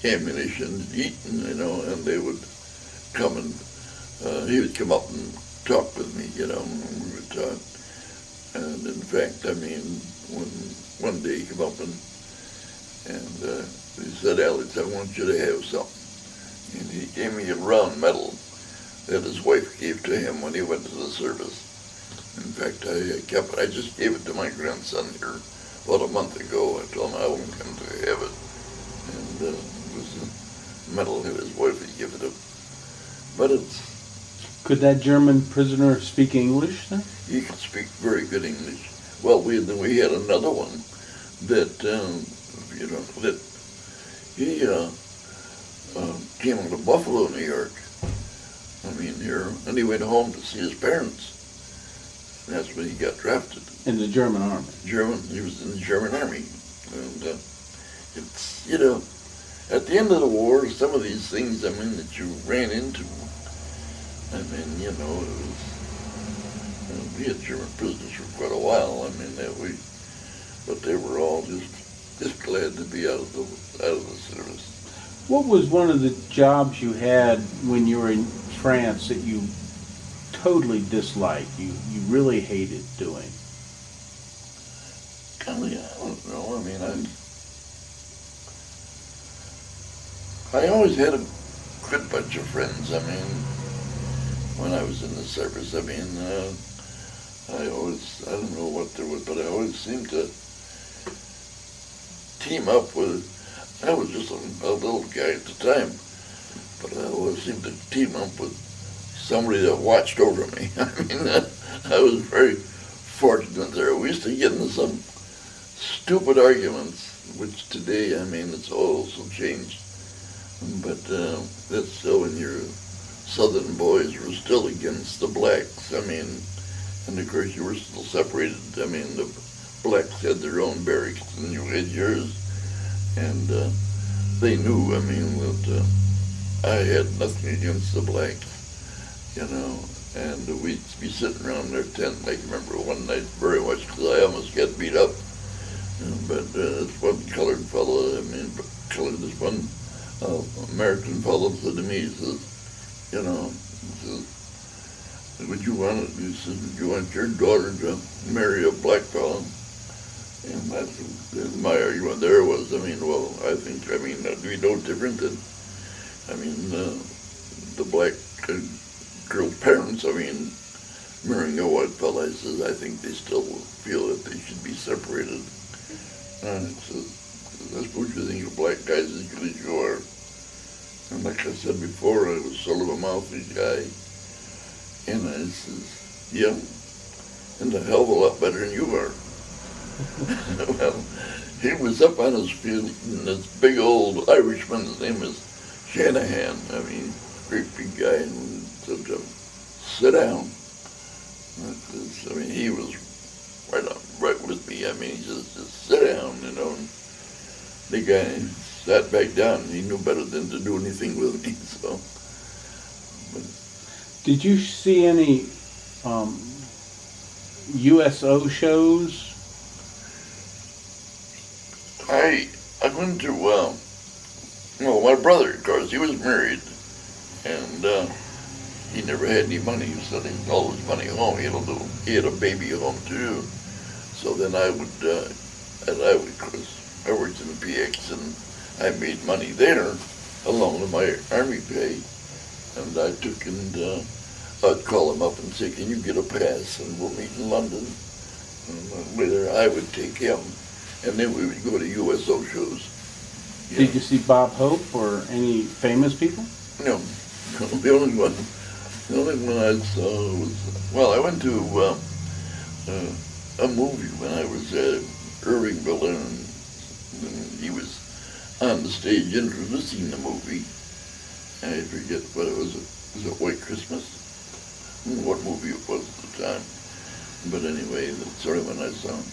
ammunition eating, and they would come and he would come up and talk with me, and we would talk. And in fact, one day he came up and he said, Alex, I want you to have something. And he gave me a round medal that his wife gave to him when he went to the service. In fact, I kept it. I just gave it to my grandson here about a month ago. I told him I want him to have it. And it was a medal that his wife had given him. But Could that German prisoner speak English then? He could speak very good English. Well, we had another one that, that he came out of Buffalo, New York. Here, and he went home to see his parents. And that's when he got drafted. In the German army? He was in the German army. And it's, at the end of the war, some of these things, that you ran into, it was, we had German prisoners for quite a while. But they were all just glad to be out of the service. What was one of the jobs you had when you were in France that you totally dislike? You really hated doing? Golly, I don't know. I mean, I always had a good bunch of friends. I mean, when I was in the service, I mean, I don't know what there was, but I always seemed to team up with, I was just a little guy at the time, but I always seemed to team up with somebody that watched over me. I mean, I was very fortunate there. We used to get into some stupid arguments, which today, I mean, it's all so changed. But that's still when your southern boys were still against the blacks. I mean, and of course you were still separated. I mean, the blacks had their own barracks and you had yours. And they knew, I mean, that I had nothing against the blacks, you know. And we'd be sitting around their tent. I can remember one night very much because I almost got beat up. But this one colored fellow, I mean, this one American fellow said to me, he says, you know, he says, would you want it? He says, would you want your daughter to marry a black fellow? And that's my argument there was, I mean, well, I mean, that'd be no different than, I mean, the black girl parents, I mean, marrying a white fella. I says, I think they still feel that they should be separated. And I says, I suppose you think a black guy's as good as you are. And like I said before, I was sort of a mouthy guy. And I says, yeah, and a hell of a lot better than you are. Well, he was up on his field, and this big old Irishman, his name is Shanahan. I mean, great big guy, and said to him, sit down. I mean, he was right with me. I mean, he just sit down, you know. And the guy sat back down. He knew better than to do anything with me, so. But, did you see any USO shows? I went to, well, my brother, of course, he was married, and he never had any money. He was sending all his money home. He had a baby at home too. So then I would, of course, I worked in the PX and I made money there along with my army pay. And I took and I'd call him up and say, can you get a pass? And we'll meet in London. And later I would take him. And then we would go to USO shows. Did you see Bob Hope or any famous people? No. The only one I saw was, well, I went to a movie when I was at Irving, Berlin, and he was on the stage introducing the movie. I forget what it was. Was it White Christmas? What movie it was at the time. But anyway, that's sort of when I saw him.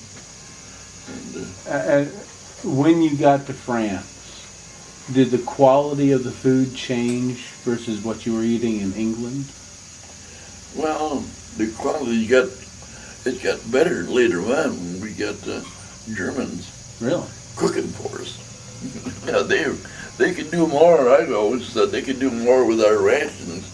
And, when you got to France, did the quality of the food change versus what you were eating in England? Well, the quality it got better later on when we got Germans Really? cooking for us. Yeah, they could do more. I always said they could do more with our rations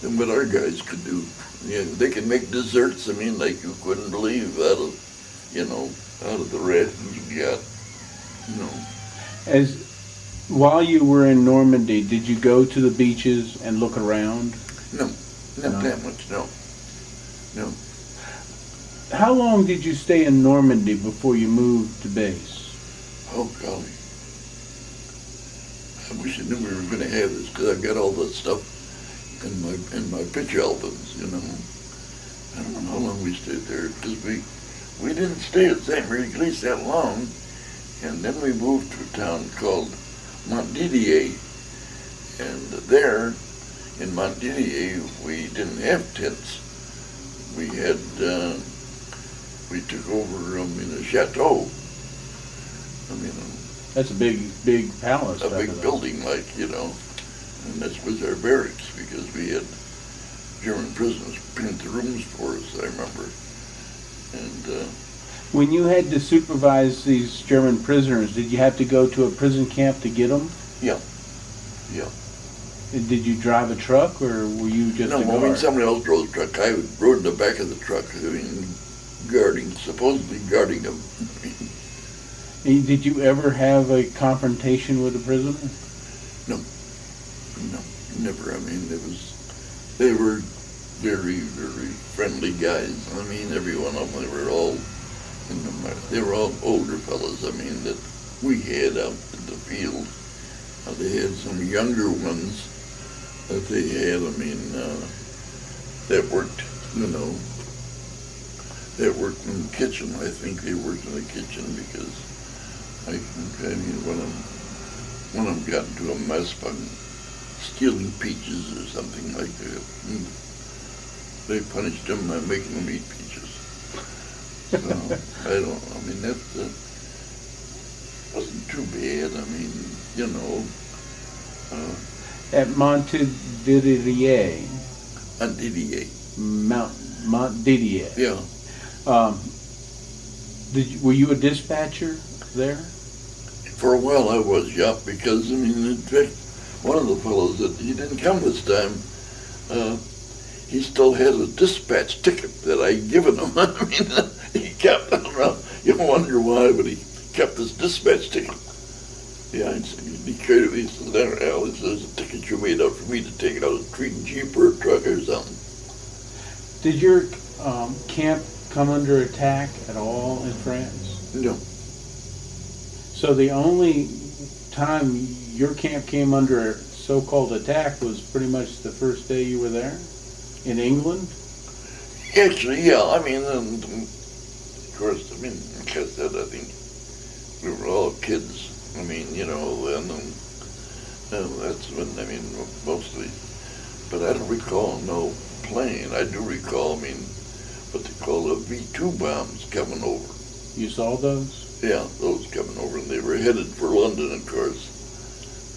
than what our guys could do. Yeah, they could make desserts. I mean, like you couldn't believe out of the rations we got. You know. While you were in Normandy, did you go to the beaches and look around? No, not that much. No. How long did you stay in Normandy before you moved to base? Oh golly. I wish I knew we were going to have this because I've got all that stuff in my picture albums, you know. I don't know how long we stayed there because we didn't stay at St. Marie Glisse that long, and then we moved to a town called Montdidier, and there in Montdidier we didn't have tents. We had we took over in a chateau. I mean. That's a big palace. A big building, like, you know, and that was our barracks because we had German prisoners paint the rooms for us, I remember. And when you had to supervise these German prisoners, did you have to go to a prison camp to get them? Yeah. Did you drive a truck, or were you just No, a I mean, guard? somebody else drove the truck. I rode in the back of the truck, I mean, supposedly guarding them. And did you ever have a confrontation with a prisoner? No, never. I mean, they were very, very friendly guys. I mean, every one of them, they were all older fellas, I mean, that we had out in the field. They had some younger ones that they had, I mean, that worked, that worked in the kitchen. I think they worked in the kitchen because one of them got into a mess by stealing peaches or something like that. They punished him by making him eat peaches. So, that wasn't too bad. I mean, At Montdidier. Montdidier. Montdidier. Yeah. Were you a dispatcher there? For a while I was, yeah, because, I mean, in fact, one of the fellows that he didn't come this time, he still had a dispatch ticket that I'd given him. I mean, he kept it around. You wonder why, but he kept this dispatch ticket. Yeah, he carried it. He said, "There, Al," he says, "the ticket you made out for me to take out a treating Jeep or a truck or something." Did your camp come under attack at all in France? No. So the only time your camp came under a so-called attack was pretty much the first day you were there in England? Actually, yeah. I mean, and of course, I mean, like I said, I think we were all kids. I mean, then that's when, I mean, mostly. But I don't recall no plane. I do recall, I mean, what they call the V2 bombs coming over. You saw those? Yeah, those coming over, and they were headed for London, of course,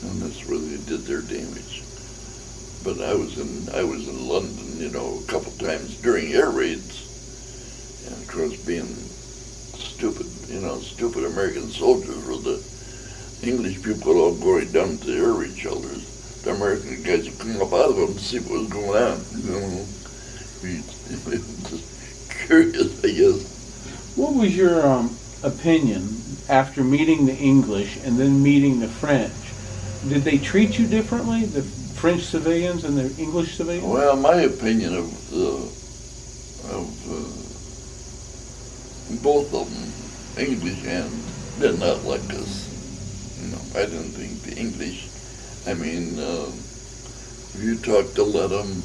and that's where they did their damage. But I was in London, a couple times during air raids, and of course, being stupid American soldiers were the English people all going down to the air raid shelters. The American guys would come up out of them to see what was going on. Just curious, I guess. What was your opinion after meeting the English and then meeting the French? Did they treat you differently, the French civilians and the English civilians? Well, my opinion of both of them, English and, did not like us. I didn't think the English, I mean, if you talked to them,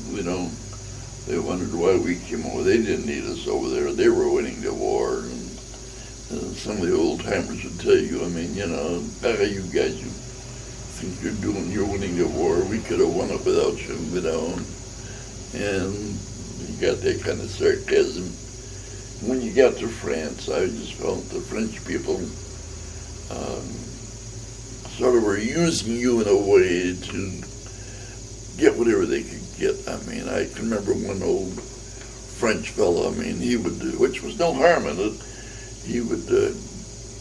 they wondered why we came over. They didn't need us over there. They were winning the war. And some of the old timers would tell you, I mean, you guys, you think you're winning the war. We could have won it without you, And you got that kind of sarcasm. When you got to France, I just felt the French people sort of were using you in a way to get whatever they could get. I mean, I can remember one old French fellow, I mean, he would, which was no harm in it, he would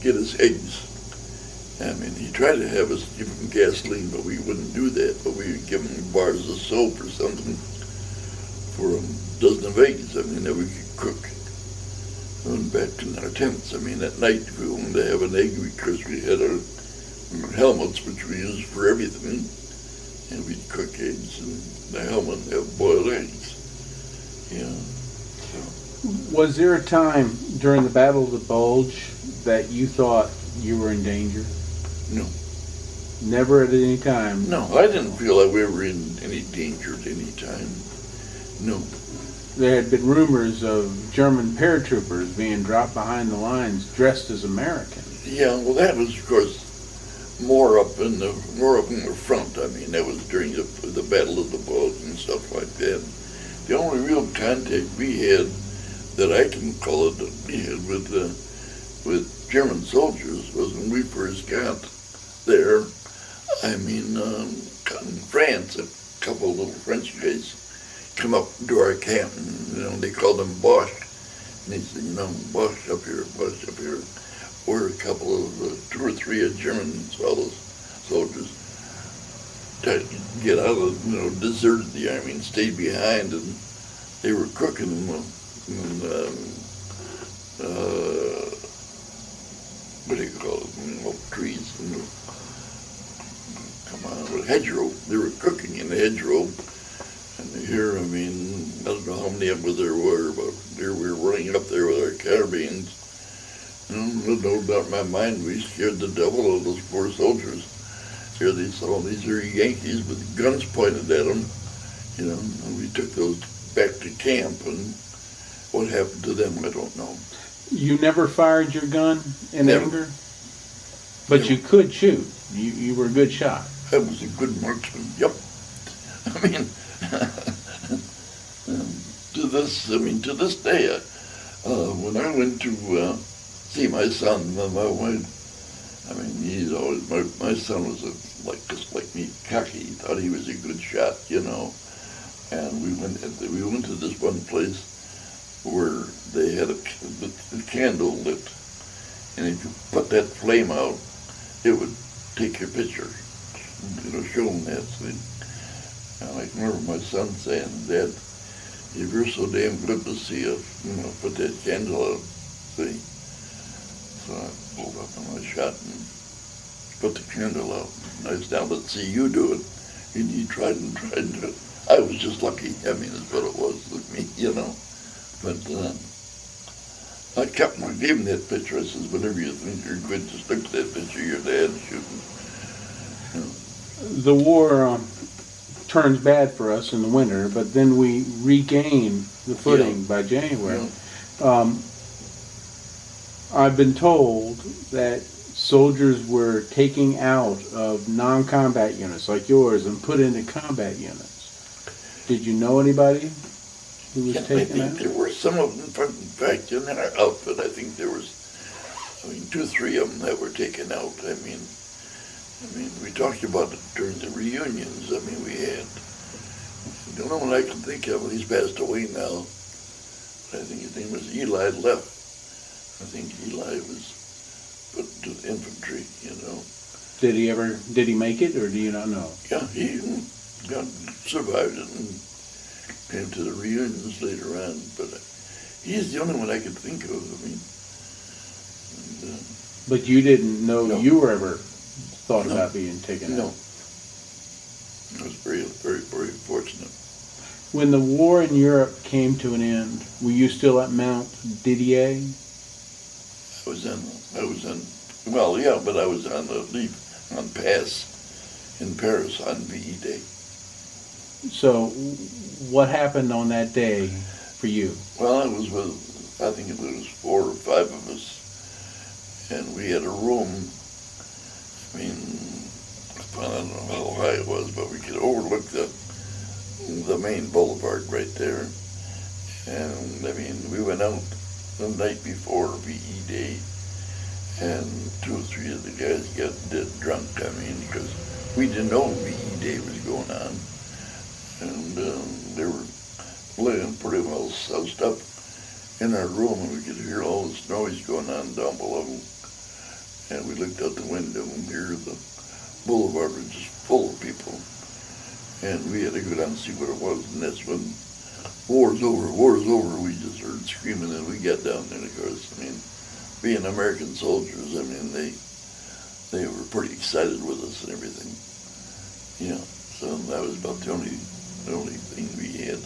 get his eggs. I mean, he tried to have us give him gasoline, but we wouldn't do that. But we would give him bars of soap or something for a dozen of eggs, I mean, that we could cook. And back in our tents, I mean, at night, if we wanted to have an egg, because we had our helmets, which we used for everything, and we'd cook eggs, and the helmet would have boiled eggs. So. Was there a time during the Battle of the Bulge that you thought you were in danger? No. Never at any time? No, I didn't feel like we were in any danger at any time. No. There had been rumors of German paratroopers being dropped behind the lines dressed as Americans. Yeah, well, that was, of course, more up in the front. I mean, that was during the Battle of the Bulge and stuff like that. The only real contact we had, that I can call it, that we had with German soldiers was when we first got there. I mean, in France, a couple of little French guys come up to our camp, and they called them Bosch. And they said, Bosch up here, Bosch up here. We're a couple of, 2 or 3 German fellows, soldiers. to get out of, deserted the army and stayed behind, and they were cooking what do you call it, trees, come on, hedgerow. They were cooking in the hedgerow, and here, I don't know how many of them there were, but there we were running up there with our carbines. No doubt in my mind, we scared the devil out of those poor soldiers. Here they saw these are Yankees with guns pointed at them, and we took those back to camp, and what happened to them, I don't know. You never fired your gun in Never. anger? But Never. you could shoot. You were a good shot. I was a good marksman, yep. To this day, when I went to see my son, my wife, he's always, my son was just like me, cocky. He thought he was a good shot, And we went to this one place where they had a candle lit, and if you put that flame out, it would take your picture, show them that. And I remember my son saying, "Dad, if you're so damn good to see us, put that candle out." See? So I pulled up and I shot and put the candle out. And I said, "Now let's see you do it." And he tried and tried and tried. I was just lucky. That's what it was with me, But I gave him that picture. I says, "Whenever you think you're good, just look at that picture of your dad shooting." The war turns bad for us in the winter, but then we regain the footing by January. Yeah. I've been told that soldiers were taking out of non-combat units like yours and put into combat units. Did you know anybody who was taken I out? think there were some of them. In fact, in our outfit, I think there was, 2 or 3 of them that were taken out. We talked about it during the reunions. We had, the only one I can think of, he's passed away now. I think his name was Eli left. I think Eli was put to the infantry, Did he make it, or do you not know? Yeah, he survived it and came to the reunions later on, but he's the only one I could think of. But you didn't know No. you were ever thought No. about being taken No. out? I was very, very, very fortunate. When the war in Europe came to an end, were you still at Mount Didier? I was on the leave on pass in Paris on VE Day. So what happened on that day for you? Well, I was with, I think it was 4 or 5 of us, and we had a room. I don't know how high it was, but we could overlook the main boulevard right there. And we went out the night before VE Day, and 2 or 3 of the guys got dead drunk. Because we didn't know VE Day was going on, and they were laying pretty well soused up in our room, and we could hear all this noise going on down below. And we looked out the window, and here the boulevard was just full of people. And we had to go down and see what it was, and that's when war's over, we just heard screaming, and we got down there, and of course, being American soldiers, they were pretty excited with us and everything. So that was about the only thing we had.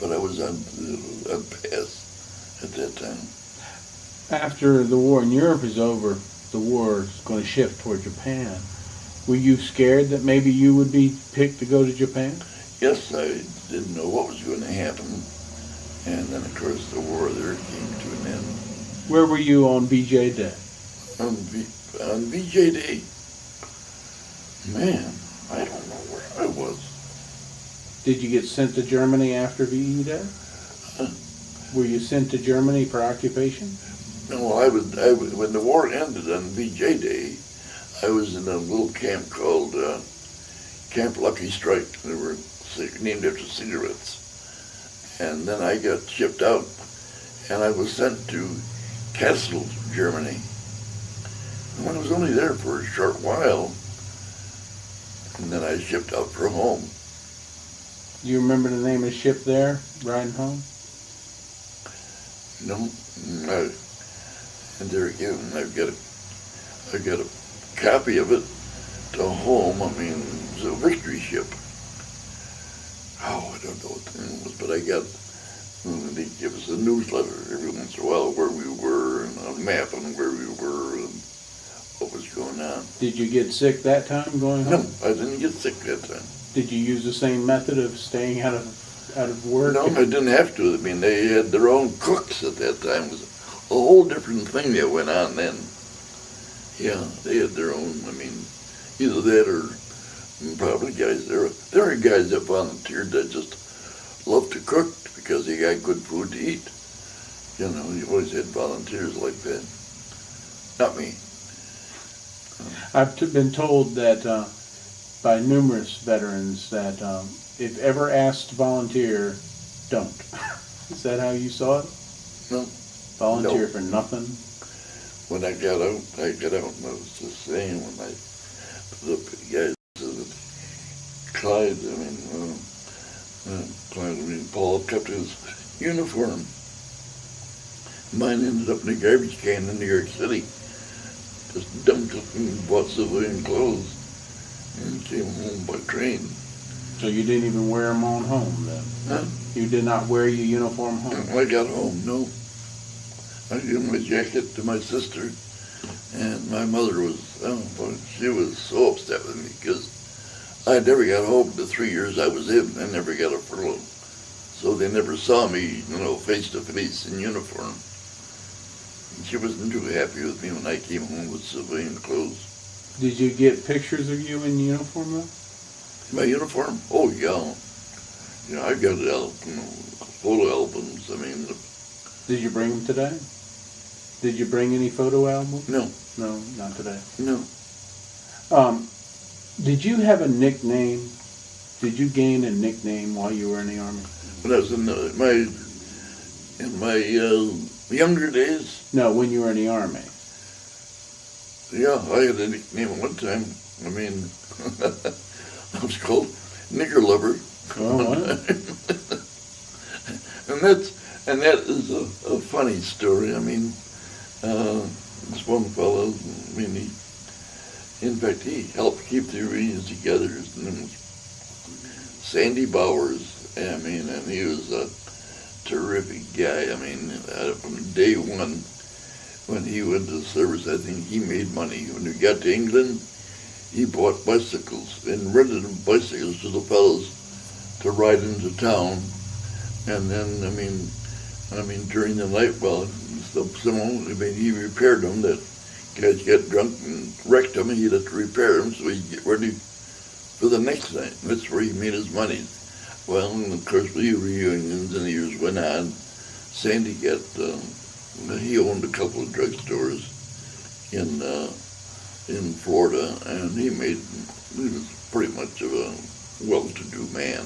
But I was on pass at that time. After the war in Europe is over, the war is going to shift toward Japan. Were you scared that maybe you would be picked to go to Japan? Yes, I didn't know what was going to happen. And then, of course, the war there came to an end. Where were you on VJ Day? On VJ Day, man, I don't know where I was. Did you get sent to Germany after VE Day? Were you sent to Germany for occupation? No, I was when the war ended on VJ Day, I was in a little camp called Camp Lucky Strike. They were named after cigarettes. And then I got shipped out, and I was sent to Kassel, Germany. And when I was only there for a short while, and then I shipped out for home. Do you remember the name of the ship there, riding home? No, and there again, I've got a copy of it to home. I mean, it's a victory ship. Oh, I don't know what the name was, but I got, they give us a newsletter every once in a while where we were, and a map on where we were, and what was going on. Did you get sick that time going home? No, I didn't get sick that time. Did you use the same method of staying out of work? No, I didn't have to. I mean, they had their own cooks at that time. It was a whole different thing that went on then. Yeah, they had their own. I mean, either that or probably guys. There are guys that volunteered that just loved to cook because they got good food to eat. You know, you always had volunteers like that. Not me. I've been told that by numerous veterans that if ever asked to volunteer, don't. Is that how you saw it? No. Volunteer No. for nothing? When I got out, and I was just saying when I looked at the guys, Clyde, Paul kept his uniform. Mine ended up in a garbage can in New York City. Just dumped it and bought civilian clothes and came home by train. So you didn't even wear them on home then? Huh? You did not wear your uniform home? When I got home, no. I gave my jacket to my sister, and my mother was, she was so upset with me because I never got home the 3 years I was in. I never got a furlough. So they never saw me, face to face in uniform. And she wasn't too happy with me when I came home with civilian clothes. Did you get pictures of you in uniform though? My uniform? Oh, yeah. I got photo albums. I mean, Did you bring them today? Did you bring any photo albums? no, No, not today. no. Did you have a nickname? Did you gain a nickname while you were in the Army? When I was in my younger days, No, when you were in the Army. yeah, I had a nickname at one time. I mean, I was called Nigger Lover. Oh, what? and that is a funny story. I mean, this one fellow, in fact, he helped keep the reunions together. His name was Sandy Bowers. And he was a terrific guy. I mean, from day one, when he went to service, I think he made money. When he got to England, he bought bicycles and rented bicycles to the fellows to ride into town. And then, during the night, he repaired them. That guys get drunk and wrecked them, and he'd have to repair them so he'd get ready for the next night. That's where he made his money. Well, and of course, with the reunions and the years went on, Sandy he owned a couple of drugstores in Florida, and he was pretty much of a well-to-do man,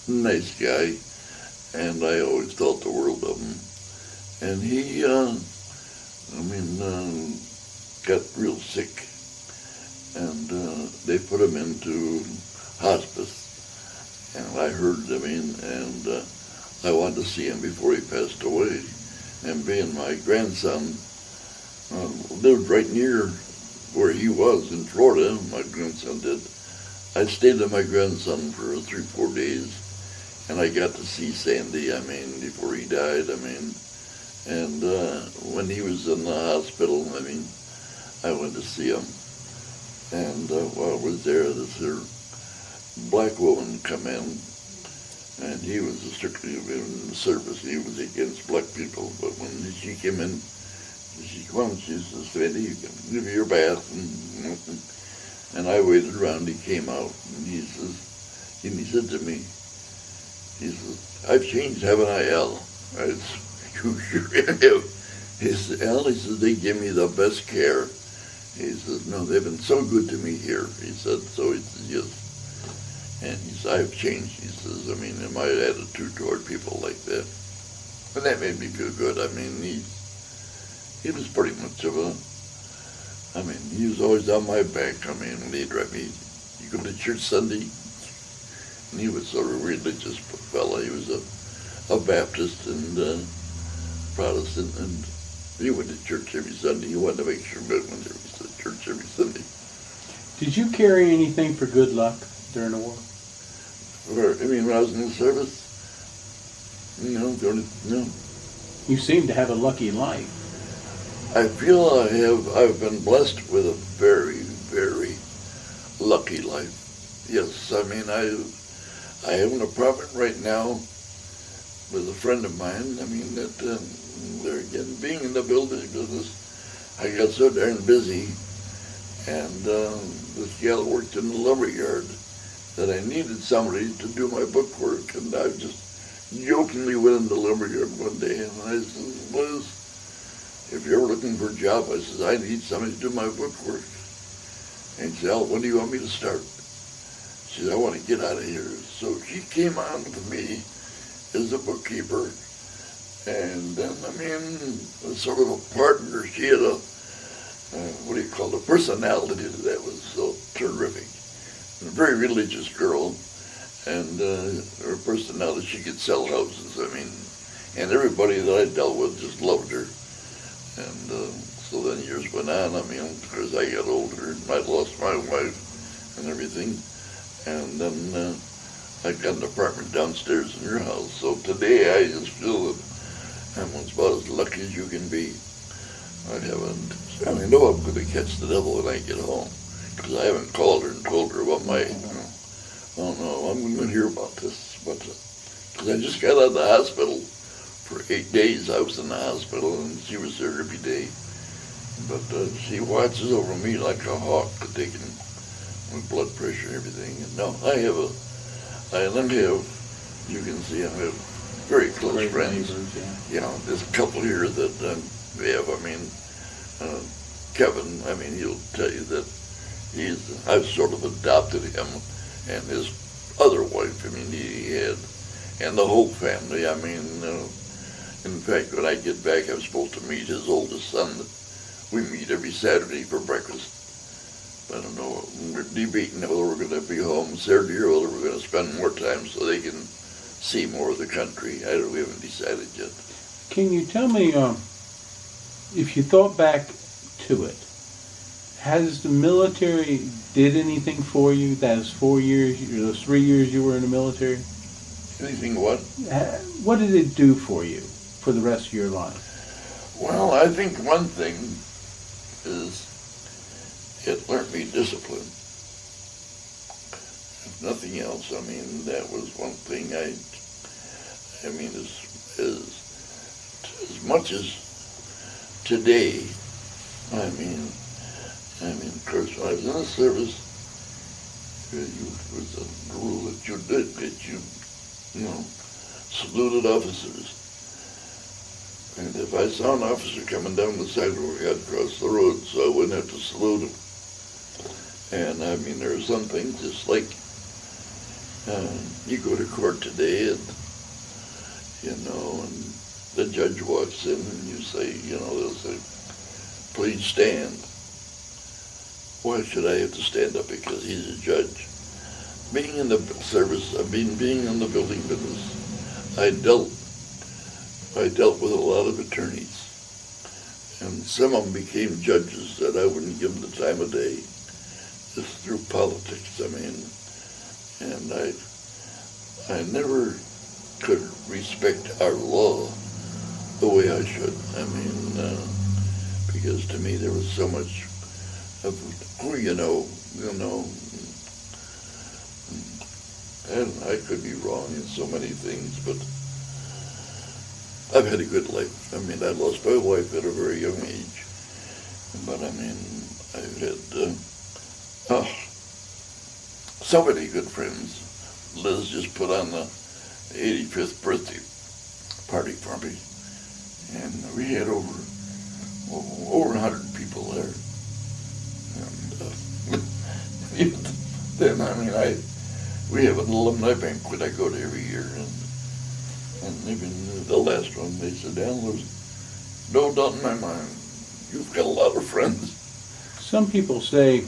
nice guy, and I always thought the world of him. And he, got real sick, and they put him into hospice. And I heard, and I wanted to see him before he passed away. And being my grandson lived right near where he was in Florida, my grandson did. I stayed with my grandson for 3-4 days, and I got to see Sandy, before he died, and when he was in the hospital, I went to see him. And while I was there, this black woman come in, and he was strictly in the service. He was against black people, but when she came in, she says, Sandy, you can give me your bath. And I waited around. He came out, and he said to me, he says, I've changed, haven't I, Al? I said, you sure have. He said, Al, he says, they give me the best care. He says, no, they've been so good to me here. He said, so he says, yes. And he says, I've changed, he says, in my attitude toward people like that. And that made me feel good. He was pretty much of he was always on my back. When he'd drive me You go to church Sunday, and he was sort of religious fella. He was a Baptist and Protestant, and he went to church every Sunday. He wanted to make sure that went to church every Sunday. Did you carry anything for good luck during the war? I mean, when I was in the service, no. You seem to have a lucky life. I feel I've been blessed with a very, very lucky life. Yes, I mean, I have an apartment right now with a friend of mine. I mean, that there again, being in the building business, I got so darn busy, and this gal worked in the lumber yard that I needed somebody to do my book work, and I just jokingly went in the lumber yard one day, and I said, Liz, if you're looking for a job, I said, I need somebody to do my book work. And she said, Al, when do you want me to start? She said, I want to get out of here. So she came on with me as a bookkeeper. And then, I mean, sort of a partner. She had a, a personality that was so terrific. A very religious girl. And her personality, she could sell houses, I mean. And everybody that I dealt with just loved her. And so then years went on. I mean, of course, I got older, and I lost my wife and everything. And then I got an apartment downstairs in your house. So today I just feel that I'm about as lucky as you can be. I know I'm going to catch the devil when I get home, because I haven't called her and told her about my, oh no, I'm going to hear about this. But because I just got out of the hospital. For 8 days I was in the hospital, and she was there every day. But she watches over me like a hawk, taking my blood pressure and everything. And now you can see I have very close friends. Neighbors, You know, there's a couple here that we have. I mean, Kevin, I mean, he'll tell you that I've sort of adopted him and his other wife. I mean, he had, and the whole family. I mean, in fact, when I get back, I'm supposed to meet his oldest son. We meet every Saturday for breakfast. I don't know, we're debating whether we're going to be home Saturday or whether we're going to spend more time so they can see more of the country. We haven't decided yet. Can you tell me, if you thought back to it, has the military did anything for you? Those 4 years, those 3 years you were in the military? Anything what? What did it do for you for the rest of your life? Well, I think one thing is it learned me discipline. If nothing else, I mean, that was one thing I mean, as much as today, I mean, of course, when I was in the service, it was a rule that you did, that you saluted officers. And if I saw an officer coming down the sidewalk, I'd cross the road, so I wouldn't have to salute him. And I mean, there are some things, just like you go to court today, and and the judge walks in, and you say, they'll say, please stand. Why should I have to stand up? Because he's a judge. Being in the service, being in the building business, I dealt with a lot of attorneys, and some of them became judges that I wouldn't give them the time of day, just through politics. I mean, and I never could respect our law the way I should. I mean, because to me there was so much of and I could be wrong in so many things, but I've had a good life. I mean, I lost my wife at a very young age, but I mean, I've had so many good friends. Liz just put on the 85th birthday party for me, and we had over 100 people there. And then, I mean, we have an alumni banquet I go to every year, and even the last one, they said, Alan, there's no doubt in my mind, you've got a lot of friends. Some people say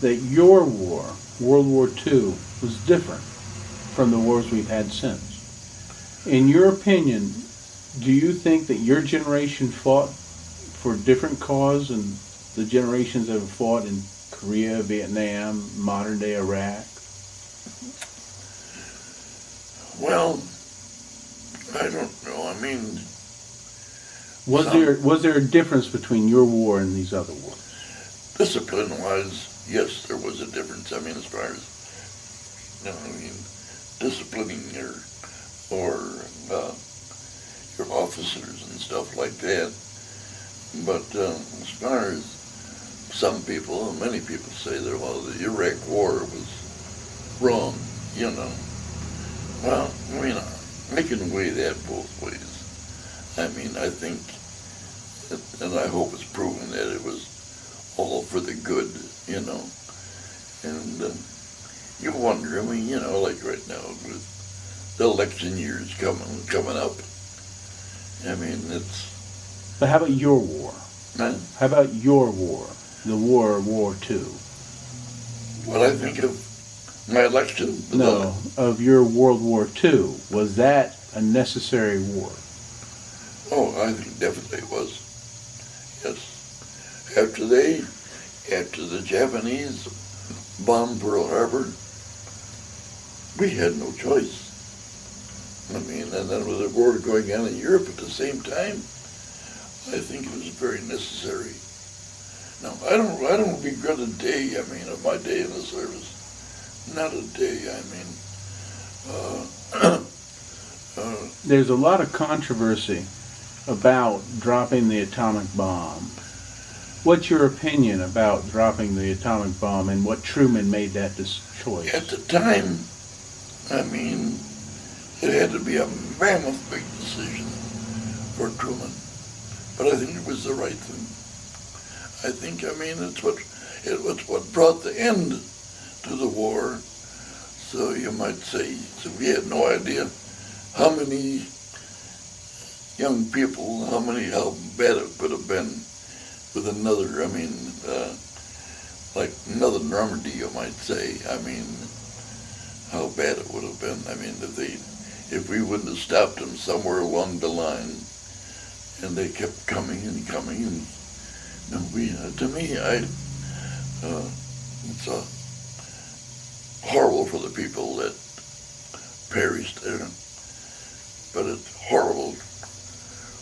that your war, World War II, was different from the wars we've had since. In your opinion, do you think that your generation fought for a different cause than the generations that have fought in Korea, Vietnam, modern day Iraq? Well, I don't know. I mean, Was there a difference between your war and these other wars? discipline-wise, yes, there was a difference. I mean, as far as, disciplining your officers and stuff like that. But as far as some people, many people say that, well, the Iraq War was wrong, Well, I mean, I can weigh that both ways. I mean, I think, and I hope it's proven that it was all for the good, And you wonder, I mean, like right now with the election years coming up. I mean, it's. But how about your war? How about your war, the War II? What I think of my election? No, of your World War II. Was that a necessary war? Oh, I think definitely it was. Yes. After the Japanese bombed Pearl Harbor, we had no choice. I mean, and then with the war going on in Europe at the same time, I think it was very necessary. Now, I don't regret a day, of my day in the service. Not a day, There's a lot of controversy about dropping the atomic bomb. What's your opinion about dropping the atomic bomb and what Truman made that choice? At the time, it had to be a mammoth big decision for Truman. But I think it was the right thing. I think, it was what brought the end to the war. So you might say, so we had no idea how many young people, how bad it could have been with another, like another Normandy, you might say. How bad it would have been. If we wouldn't have stopped them somewhere along the line, and they kept coming and coming, and to me, it's horrible for the people that perished there, but it's horrible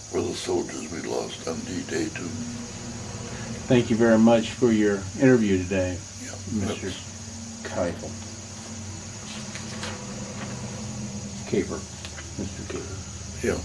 for the soldiers we lost on D-Day too. Thank you very much for your interview today, Yeah, Mr. Kaper. Kaper. Mr. Kaper. Yeah.